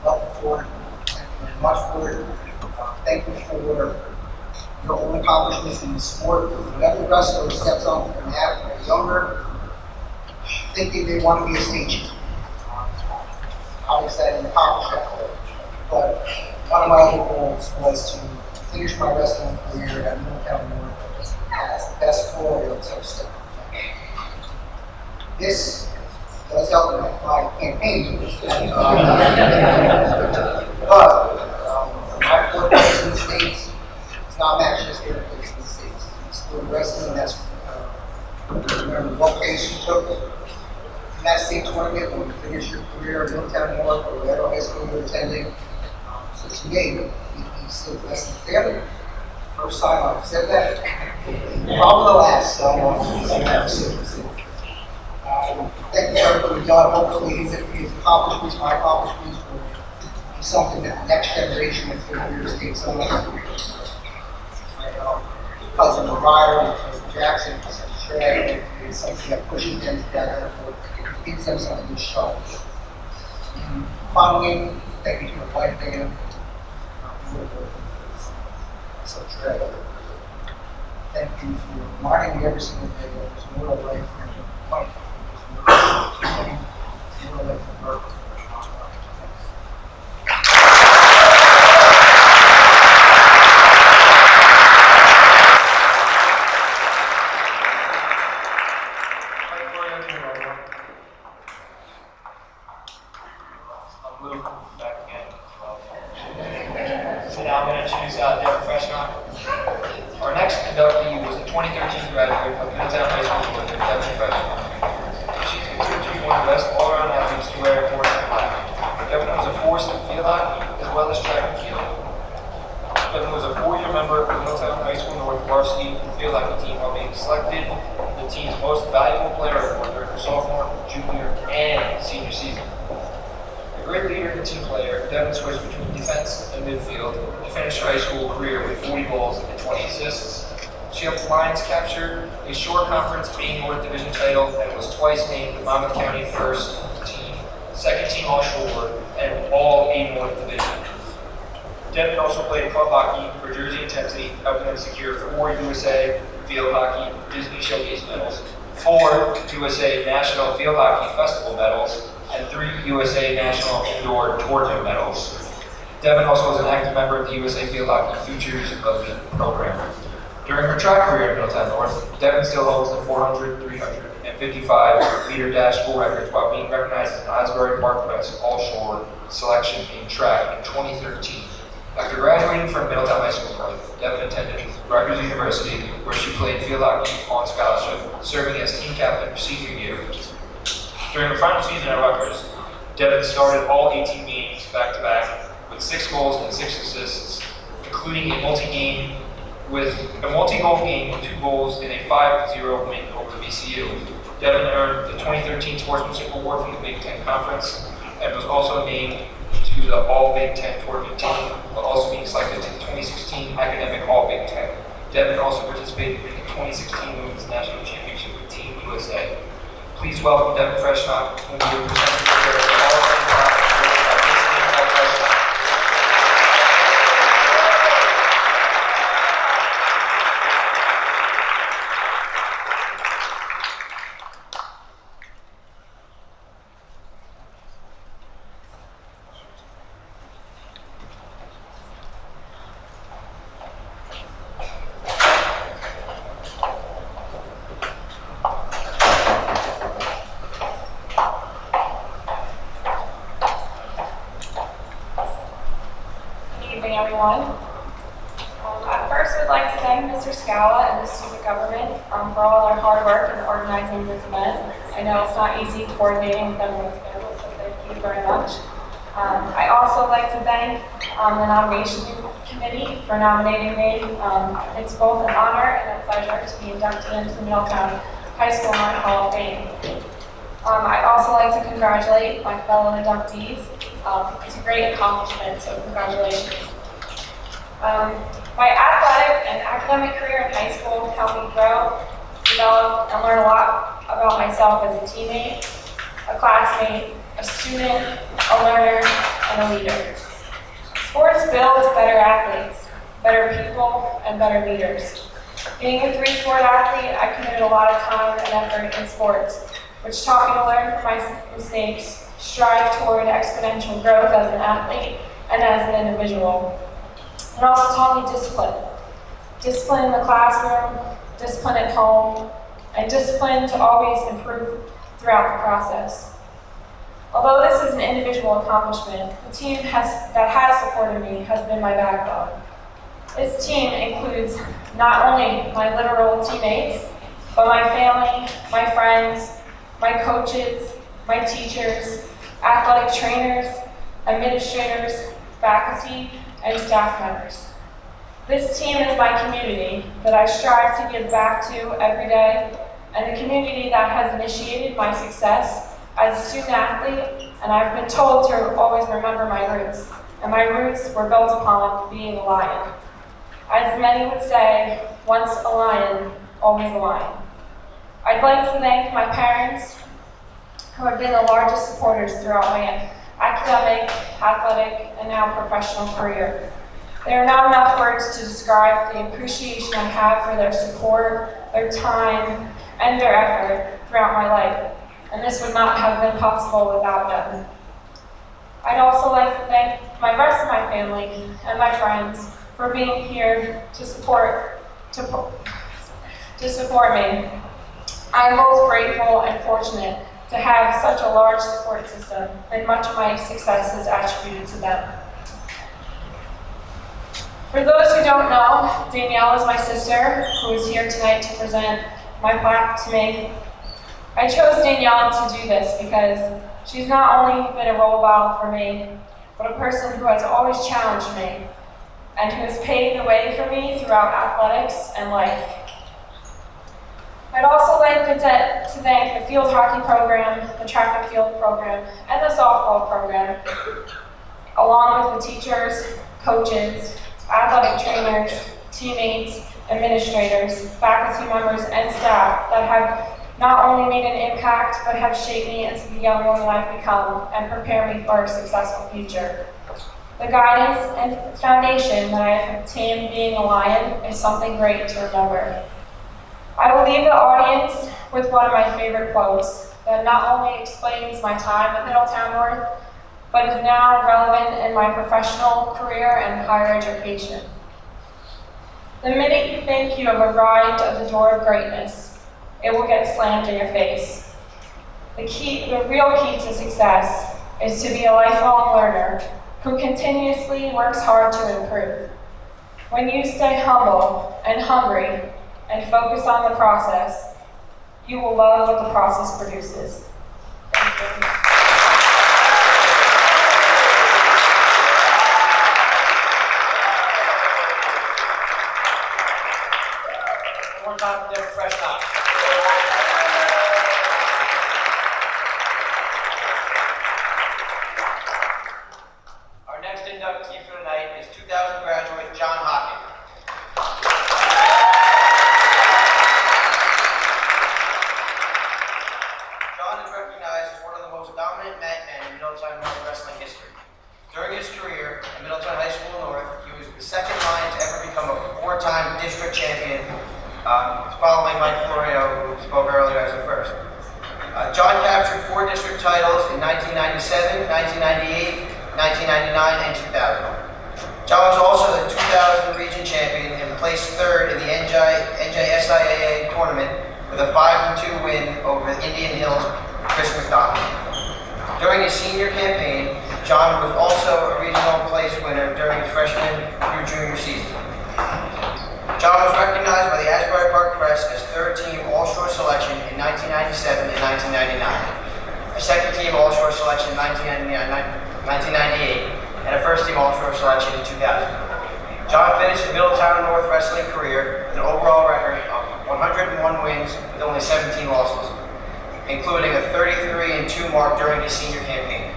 Love him for it. Thank you very much for it. Thank you for your own accomplishments in the sport. Whenever wrestler steps on the mat when they're younger, thinking they want to be a state champion. Obviously, I didn't accomplish that. But one of my other goals was to finish my wrestling career at Middletown North as the best floor of step. This does help my campaign. But my fourth place in the States is not matching his third place in the States. It's for wrestling. That's remember what pace you took in that state tournament when you finish your career at Middletown North or whatever high school you're attending. So to me, he's still the best in the family. First time I've said that. Probably the last. Thank you for everything you've done. Hopefully his accomplishments, my accomplishments will be something that the next generation of years takes on. My cousin, the rider, Jackson, Shred, it's something that pushes them together, gives them something to show. Finally, thank you to my wife, Dan. So Shred, thank you for reminding me every single day that there's more away from the fight. There's more away from work. Our next inductee was a 2013 graduate of Middletown High School with a Devon freshman. She's considered to be one of the best all-around athletes to wear a four-step flag. Devon was a force in field hockey as well as track and field. Devon was a four-year member of the Middletown High School North varsity field hockey team while being selected the team's most valuable player award during her sophomore, junior, and senior season. A great leader and team player, Devon switched between defense and midfield to finish her high school career with 40 goals and 20 assists. She helped the Lions capture a short conference A North Division title and was twice named the Monmouth County first team, second team All Shore, and all A North Division. Devon also played club hockey for Jersey Intensity, helping them secure 4 USA Field Hockey Disney Showcase medals, 4 USA National Field Hockey Festival medals, and 3 USA National Indoor Tournament medals. Devin also was an active member of the USA Field Hockey Futures of the program. During her track career at Middletown North, Devin still holds the 400, 300, and 55-meter dash school records while being recognized as an Asbury Park West All-Shore selection in track in 2013. After graduating from Middletown High School, Devin attended Rutgers University, where she played field hockey on scholarship, serving as team captain her senior year. During her final season at Rutgers, Devin started all 18 games back-to-back with 6 goals and 6 assists, including a multi-goal game with 2 goals and a 5-0 win over VCU. Devin earned the 2013 Sportsmanship Award from the Big Ten Conference and was also named to the All-Big Ten tournament team, while also being selected to the 2016 Academic All-Big Ten. Devin also participated in the 2016 Women's National Championship with Team USA. Please welcome Devin Freshnot, whom we will present to everyone. I first would like to thank Mr. Scala and the student government for all their hard work in organizing this event. I know it's not easy coordinating with everyone's schedule, so thank you very much. I also like to thank the nomination committee for nominating me. It's both an honor and a pleasure to be inducted into the Middletown High School Hall of Fame. I'd also like to congratulate my fellow inductees. It's a great accomplishment, so congratulations. My athletic and academic career in high school helped me grow, develop, and learn a lot about myself as a teammate, a classmate, a student, a learner, and a leader. Sports builds better athletes, better people, and better leaders. Being a 3-sport athlete, I committed a lot of time and effort in sports, which taught me to learn from my mistakes, strive toward exponential growth as an athlete and as an individual. It also taught me discipline. Discipline in the classroom, discipline at home, and discipline to always improve throughout the process. Although this is an individual accomplishment, the team that has supported me has been my backbone. This team includes not only my literal teammates, but my family, my friends, my coaches, my teachers, athletic trainers, administrators, faculty, and staff members. This team is my community that I strive to give back to every day, and the community that has initiated my success as a student athlete, and I've been told to always remember my roots, and my roots were built upon being a lion. As many would say, once a lion, always a lion. I'd like to thank my parents, who have been the largest supporters throughout my academic, athletic, and now professional career. There are not enough words to describe the appreciation I have for their support, their time, and their effort throughout my life, and this would not have been possible without them. I'd also like to thank my rest of my family and my friends for being here to support me. I'm both grateful and fortunate to have such a large support system, and much of my success is attributed to them. For those who don't know, Danielle is my sister, who is here tonight to present my plaque to me. I chose Danielle to do this because she's not only been a role model for me, but a person who has always challenged me, and who has paved the way for me throughout athletics and life. I'd also like to thank the field hockey program, the track and field program, and the softball program, along with the teachers, coaches, athletic trainers, teammates, administrators, faculty members, and staff that have not only made an impact, but have shaped me into the young woman I've become and prepared me for a successful future. The guidance and foundation that I have obtained being a Lion is something great to remember. I will leave the audience with one of my favorite quotes that not only explains my time at Middletown North, but is now relevant in my professional career and higher education. The minute you think you have arrived at the door of greatness, it will get slammed in your face. The real key to success is to be a lifelong learner who continuously works hard to improve. When you stay humble and hungry and focus on the process, you will love what the process produces. Thank you. One more time for Deborah Fresh Knox. Our next inductee for tonight is 2000 graduate John Hocking. John is recognized as one of the most dominant men in Middletown North wrestling history. During his career at Middletown High School North, he was the second lion to ever become a four-time district champion, following Mike Florio, who spoke earlier, as the first. John captured 4 district titles in 1997, 1998, 1999, and 2000. John was also the 2000 region champion and placed 3rd in the NJSIAA tournament with a 5-2 win over Indian Hills' Chris McDonald. During his senior campaign, John was also a regional place winner during freshman through junior season. John was recognized by the Asbury Park Press as 3rd team All-Shore selection in 1997 and 1999, a 2nd team All-Shore selection in 1998, and a 1st team All-Shore selection in 2000. John finished his Middletown North wrestling career with an overall record of 101 wins with only 17 losses, including a 33-2 mark during his senior campaign.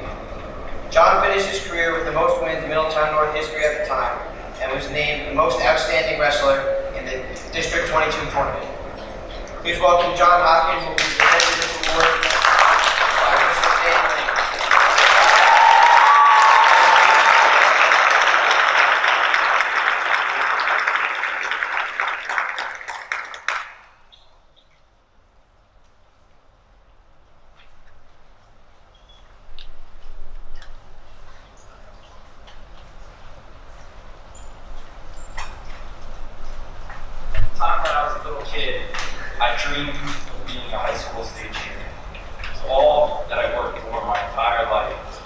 John finished his career with the most wins in Middletown North history at the time, and was named the most outstanding wrestler in the District 22 tournament. Please welcome John Hocking, who will be presenting this award by Mr. Dan Lane. Time when I was a little kid, I dreamed of being a high school state champion. It's all that I worked for my entire life.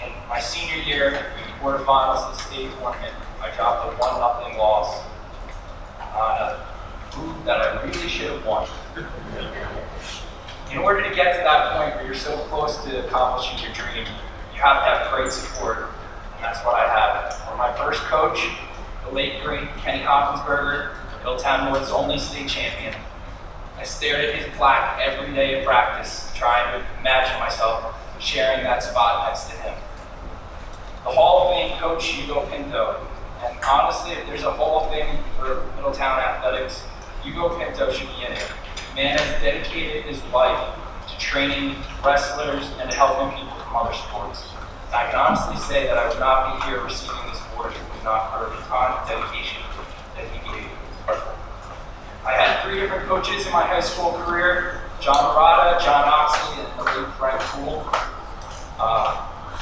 In my senior year, in the quarterfinals of the state tournament, I dropped a 1-0 loss on a move that I really should have won. In order to get to that point where you're so close to accomplishing your dream, you have to have great support, and that's what I had. From my first coach, the late great Kenny Hoffensberger, Middletown North's only state champion. I stared at his plaque every day at practice, trying to imagine myself sharing that spot next to him. The Hall of Fame coach, Hugo Pinto, and honestly, if there's a Hall of Fame for Middletown athletics, Hugo Pinto should be in it. The man has dedicated his life to training wrestlers and helping people from other sports. And I can honestly say that I would not be here receiving this award if it was not for the time and dedication that he gave. I had 3 different coaches in my high school career: John Murata, John Oxley, and the late Frank Poole.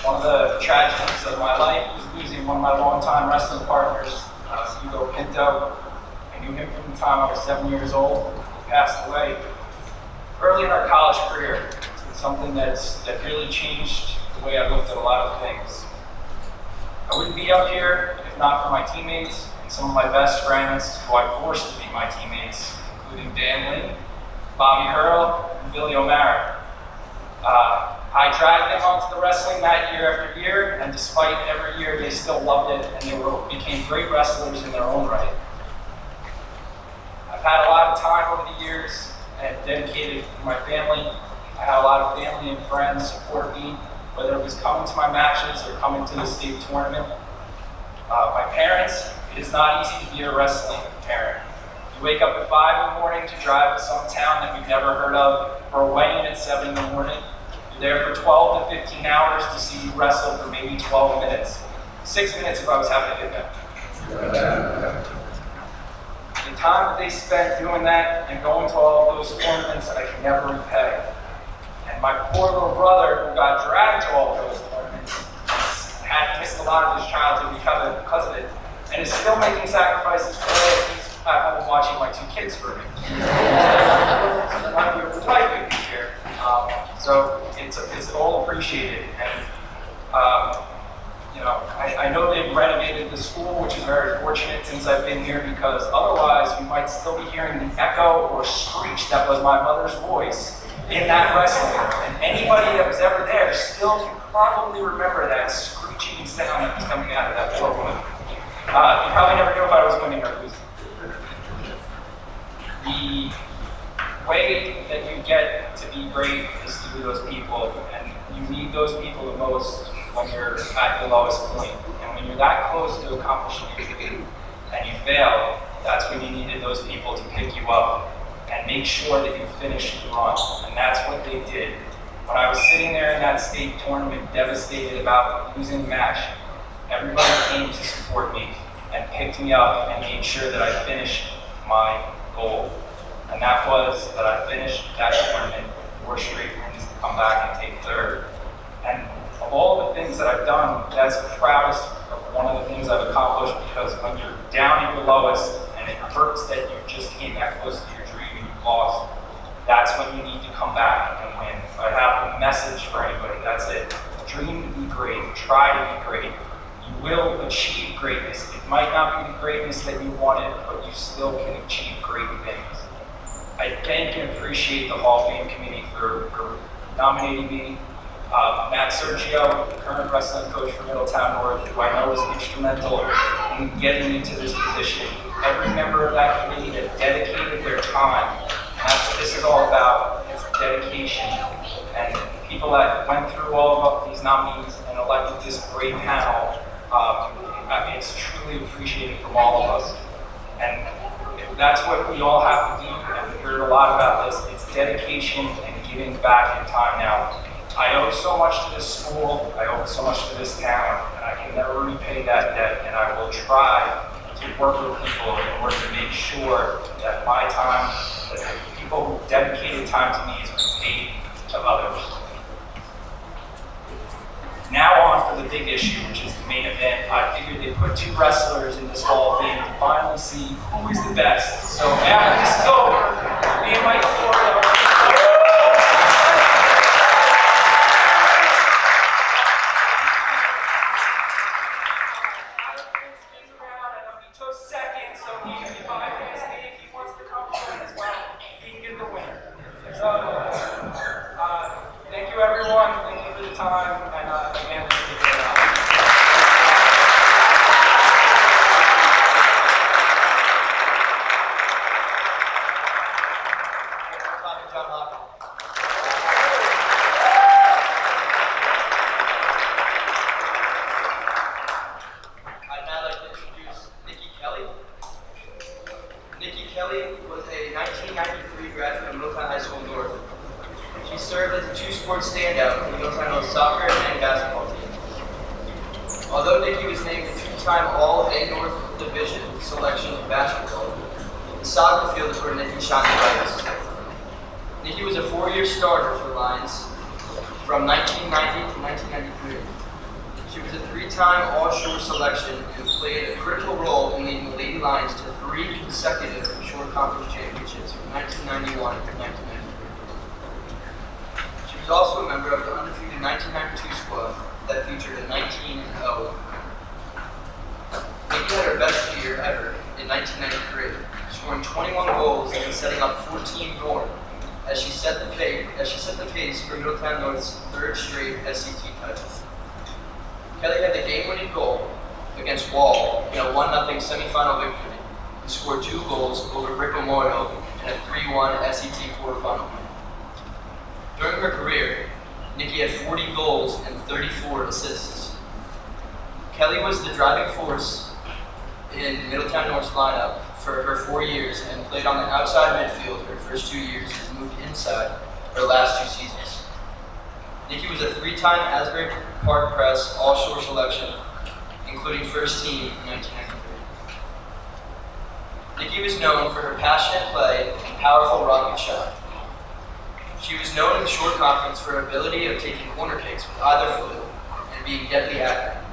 One of the tragedies of my life was losing one of my longtime wrestling partners, Hugo Pinto. I knew him from the time I was 7 years old. He passed away early in our college career. It's something that really changed the way I looked at a lot of things. I wouldn't be up here if not for my teammates and some of my best friends who I forced to be my teammates, including Dan Lynn, Bobby Hurl, and Billy O'Mara. I dragged them onto the wrestling mat year after year, and despite every year, they still loved it, and they became great wrestlers in their own right. I've had a lot of time over the years and dedicated to my family. I had a lot of family and friends support me, whether it was coming to my matches or coming to the state tournament. My parents, it is not easy to be a wrestling parent. You wake up at 5 in the morning to drive to some town that we've never heard of for a weigh-in at 7 in the morning. You're there for 12 to 15 hours to see you wrestle for maybe 12 minutes. 6 minutes if I was having a good night. The time that they spent doing that and going to all of those tournaments, I can never repay. And my poor little brother, who got dragged to all of those tournaments, had missed a lot of his childhood because of it, and is still making sacrifices today. He's at home watching my 2 kids for me. My beautiful wife would be here. So it's all appreciated. And I know they've renovated the school, which is very fortunate since I've been here, because otherwise you might still be hearing the echo or screech that was my mother's voice in that wrestling. And anybody that was ever there still can probably remember that screeching sound that was coming out of that poor woman. You probably never knew if I was winning or losing. The way that you get to be great is through those people, and you need those people the most when you're at your lowest point. And when you're that close to accomplishing your dream and you fail, that's when you needed those people to pick you up and make sure that you finish the run. And that's what they did. When I was sitting there in that state tournament, devastated about losing the match, everybody came to support me and picked me up and made sure that I finished my goal. And that was that I finished that tournament with 4 straight wins to come back and take 3rd. And of all the things that I've done, that's the proudest of one of the things I've accomplished, because when you're down at your lowest and it hurts that you just came that close to your dream and you lost, that's when you need to come back and win. If I have a message for anybody, that's it. Dream to be great, try to be great. You will achieve greatness. It might not be the greatness that you wanted, but you still can achieve great things. I thank and appreciate the Hall of Fame committee for nominating me. Matt Sergio, the current wrestling coach for Middletown North, who I know was instrumental in getting me to this position. Every member of that committee that dedicated their time. And that's what this is all about. It's dedication. And people that went through all of these nominees and elected this great panel, it's truly appreciated from all of us. And that's what we all have to do. And we heard a lot about this. It's dedication and giving back in time now. I owe so much to this school, I owe so much to this town, and I can never repay that debt, and I will try to work with people in order to make sure that my time, that the people who dedicated time to me is repaid to others. Now on for the big issue, which is the main event. I figured they put 2 wrestlers in this Hall of Fame to finally see who is the best. So after this is over, me and Mike Florida thank you everyone, thank you for the time, and again, this is a great honor. I'd now like to introduce Nikki Kelly. Nikki Kelly was a 1993 graduate of Middletown High School North. She served as a 2-sport standout for the Middletown North soccer and basketball team. Although Nikki was named a 2-time All-A North Division selection in basketball, the soccer field is where Nikki shined the brightest. Nikki was a 4-year starter for the Lions from 1990 to 1993. She was a 3-time All-Shore selection and played a critical role in leading the Lady Lions to 3 consecutive Shore Conference championships from 1991 to 1993. She was also a member of the undefeated 1992 squad that featured a 19-0. Nikki had her best year ever in 1993, scoring 21 goals and setting up 14 more as she set the pace for Middletown North's 3rd straight SCT title. Kelly had the game-winning goal against Wall in a 1-0 semifinal victory and scored 2 goals over Brick Memorial in a 3-1 SCT quarterfinal win. During her career, Nikki had 40 goals and 34 assists. Kelly was the driving force in Middletown North's lineup for her 4 years and played on the outside midfield her first 2 years and moved inside her last 2 seasons. Nikki was a 3-time Asbury Park Press All-Shore selection, including first team in 1993. Nikki was known for her passionate play and powerful rocket shot. She was known in the short conference for her ability of taking corner kicks with either foot and being deadly accurate.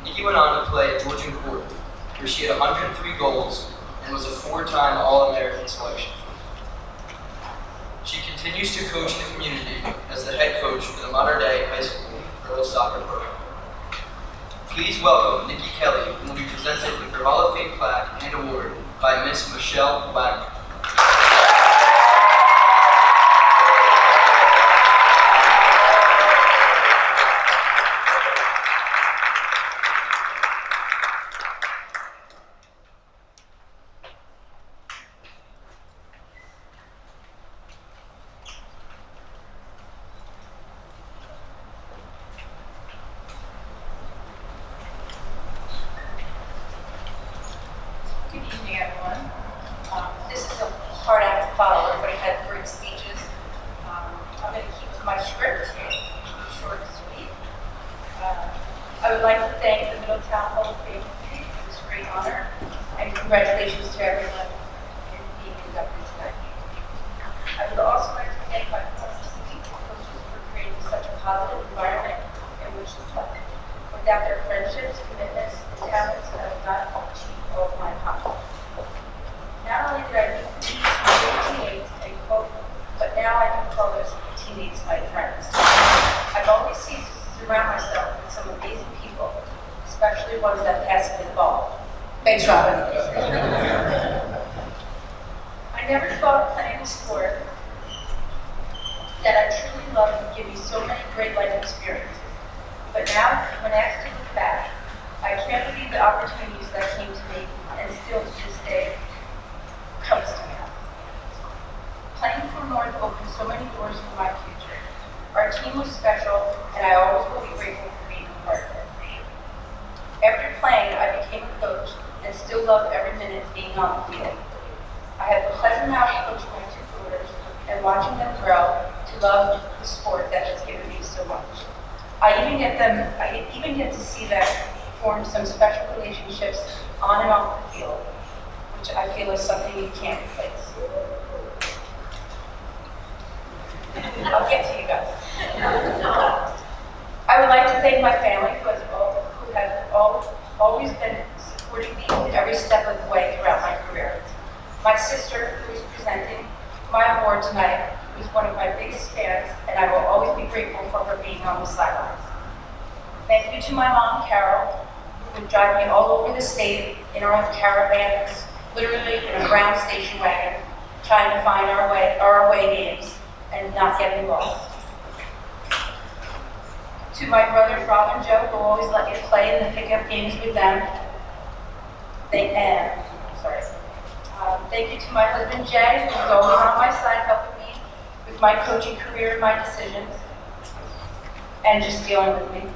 Nikki went on to play at Georgian Court, where she had 103 goals and was a 4-time All-American selection. She continues to coach in the community as the head coach for the Modern Day High School girls soccer program. Please welcome Nikki Kelly, who will be presented with her Hall of Fame plaque and award by Miss Michelle Wagner. Good evening, everyone. This is a hard act to follow. Everybody had great speeches. I'm going to keep to my script, short and sweet. I would like to thank the Middletown Hall of Fame Committee for this great honor, and congratulations to everyone in being inducted tonight. I would also like to thank my coaches for creating such a positive environment in which to play. Without their friendships, commitments, and talents, I would not achieve all of my accomplishments. Not only did I meet these great teammates and quote, but now I can call those teammates my friends. I've always seemed to surround myself with some amazing people, especially ones that pass me the ball. Thanks, Robin. I never thought playing a sport that I truly loved would give me so many great life experiences. But now, when asked to look back, I can't believe the opportunities that came to me and still to this day comes to me. Playing for North opened so many doors for my future. Our team was special, and I always will be grateful for being a part of it. After playing, I became a coach and still love every minute being on the field. I have the pleasure now of coaching my 2 daughters and watching them grow to love the sport that has given me so much. I even get to see them form some special relationships on and off the field, which I feel is something you can't replace. I'll get to you guys. I would like to thank my family who has always been supporting me every step of the way throughout my career. My sister, who is presenting my award tonight, is one of my biggest fans, and I will always be grateful for her being on the sidelines. Thank you to my mom, Carol, who would drive me all over the state in our caravans, literally in a brown station wagon, trying to find our away games and not getting lost. To my brothers, Rob and Joe, who always let me play in the pickup games with them. Thank you to my husband, Jay, who is always on my side helping me with my coaching career and my decisions, and just dealing with me.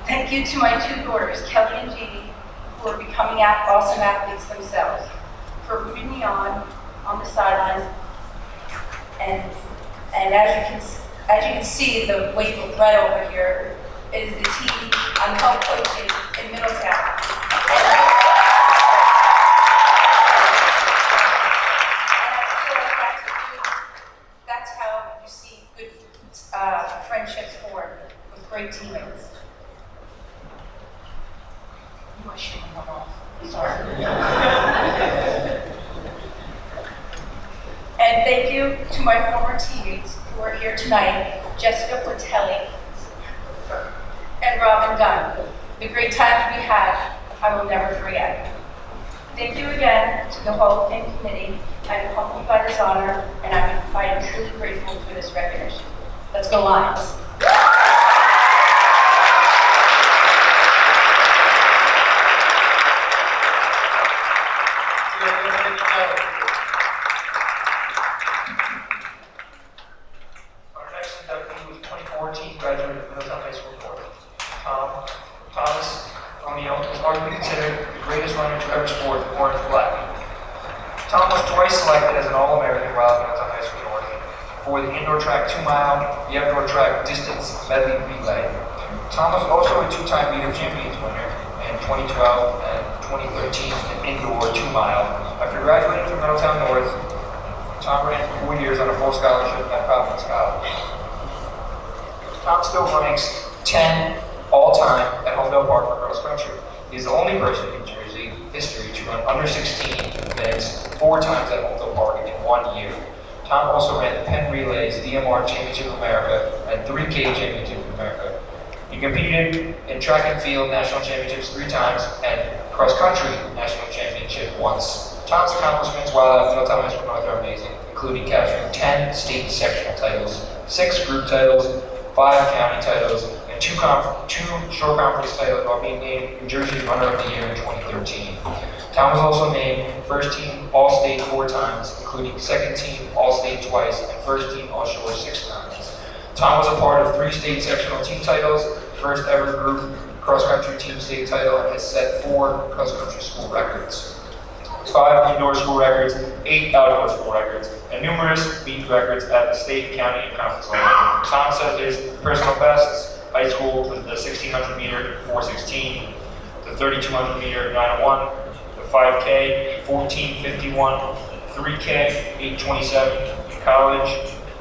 Thank you to my 2 daughters, Kelly and Jeannie, who are becoming awesome athletes themselves, for rooting me on the sidelines. And as you can see, the wave of red over here is the team I'm help coaching in Middletown. That's how you see good friendships form with great teammates. You are shooting them off. Sorry. And thank you to my former teammates who are here tonight, Jessica Portelli and Robin Dunn. The great times we had, I will never forget. Thank you again to the Hall of Fame Committee. I'm humbled by this honor, and I am truly grateful for this recognition. Let's go Lions. Our next inductee was 2014 graduate of Middletown High School North. Thomas Romeo is arguably considered the greatest runner to ever sport the orange and black. Tom was twice selected as an All-American while at Middletown High School North for the indoor track 2-mile, the outdoor track distance medley relay. Tom was also a 2-time meet of champions winner in 2012 and 2013 and indoor 2-mile. After graduating from Middletown North, Tom ran for 4 years on a full scholarship at Providence College. Tom still ranks 10 all-time at Homedale Park for cross country. He's the only person in Jersey history to run under 16 minutes 4 times at Homedale Park in 1 year. Tom also ran the Penn Relays DMR Championship of America and 3K Championship of America. He competed in track and field national championships 3 times and cross country national championship once. Tom's accomplishments while at Middletown High School North are amazing, including capturing 10 state sectional titles, 6 group titles, 5 county titles, and 2 short conference titles while being named New Jersey Runner of the Year in 2013. Tom was also named first team All-State 4 times, including second team All-State twice and first team All-Shore 6 times. Tom was a part of 3 state sectional team titles, first ever group cross-country team state title, and has set 4 cross-country school records. 5 indoor school records, 8 outdoor school records, and numerous meet records at the state, county, and conference level. Tom set his personal bests. High school was the 1600 meter 4:16, the 3200 meter 9:01, the 5K 14:51, 3K 8:27. In college,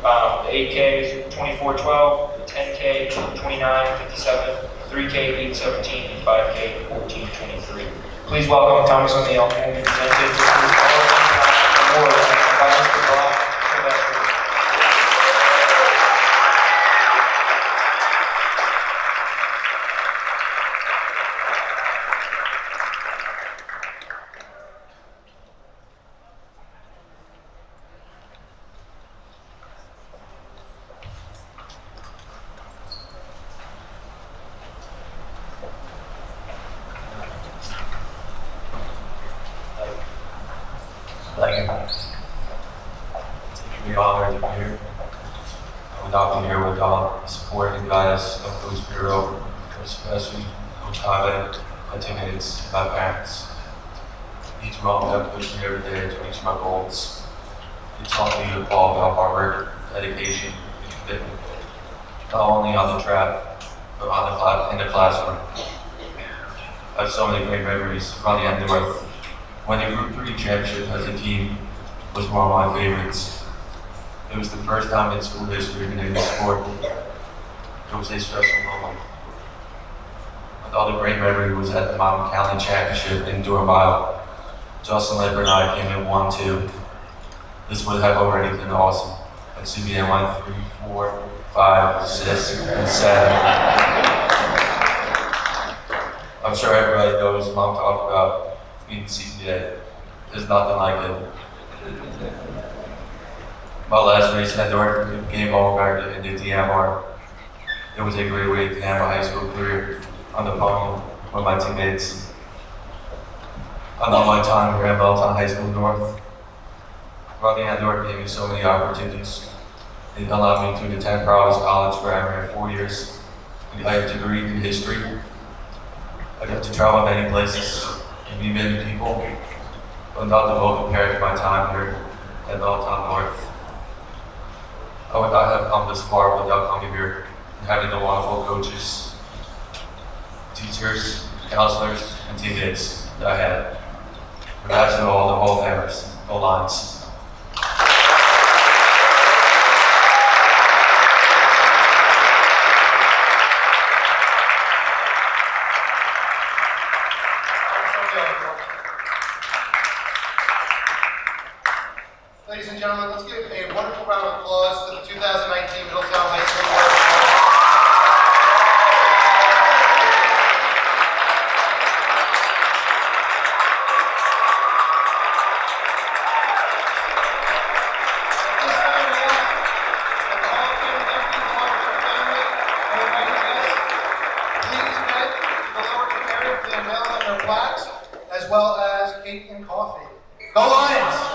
the 8K is 24:12, the 10K 29:57, 3K 8:17, and 5K 14:23. Please welcome Thomas O'Neill, who will be presented with his All-Time Award by Mr. Brock Sylvester. Thank you. It's an honor to be here. I would not be here without the support and guidance of Coach Bureau, especially Coach Hyman, my teammates, and my parents. Each moment that pushed me every day to reach my goals. It taught me all about hard work, dedication, and commitment. Not only on the track, but in the classroom. I have so many great memories running at North. Winning Group 3 championship as a team was one of my favorites. It was the first time in school history in the sport. It was a special moment. Another great memory was at the Mountain County Championship in Durham, Iowa. Justin Lipper and I came in 1-2. This would have already been awesome. But CBN went 3, 4, 5, 6, and 7. I'm sure everybody knows Mom talked about being CPA. There's nothing like it. My last race at North became All-American in the DMR. It was a great way to end my high school career on the podium with my teammates. I love my time here at Middletown High School North. Running at North gave me so many opportunities. It allowed me to attend Providence College where I ran 4 years. I have a degree in history. I got to travel many places and meet many people, but not the whole compared to my time here at Middletown North. I would not have come this far without coming here and having the wonderful coaches, teachers, counselors, and teammates that I had. Congrats to all the Hall of Famers, no lines. Ladies and gentlemen, let's give a wonderful round of applause to the 2019 Middletown High School. As well as cake and coffee. Go Lions!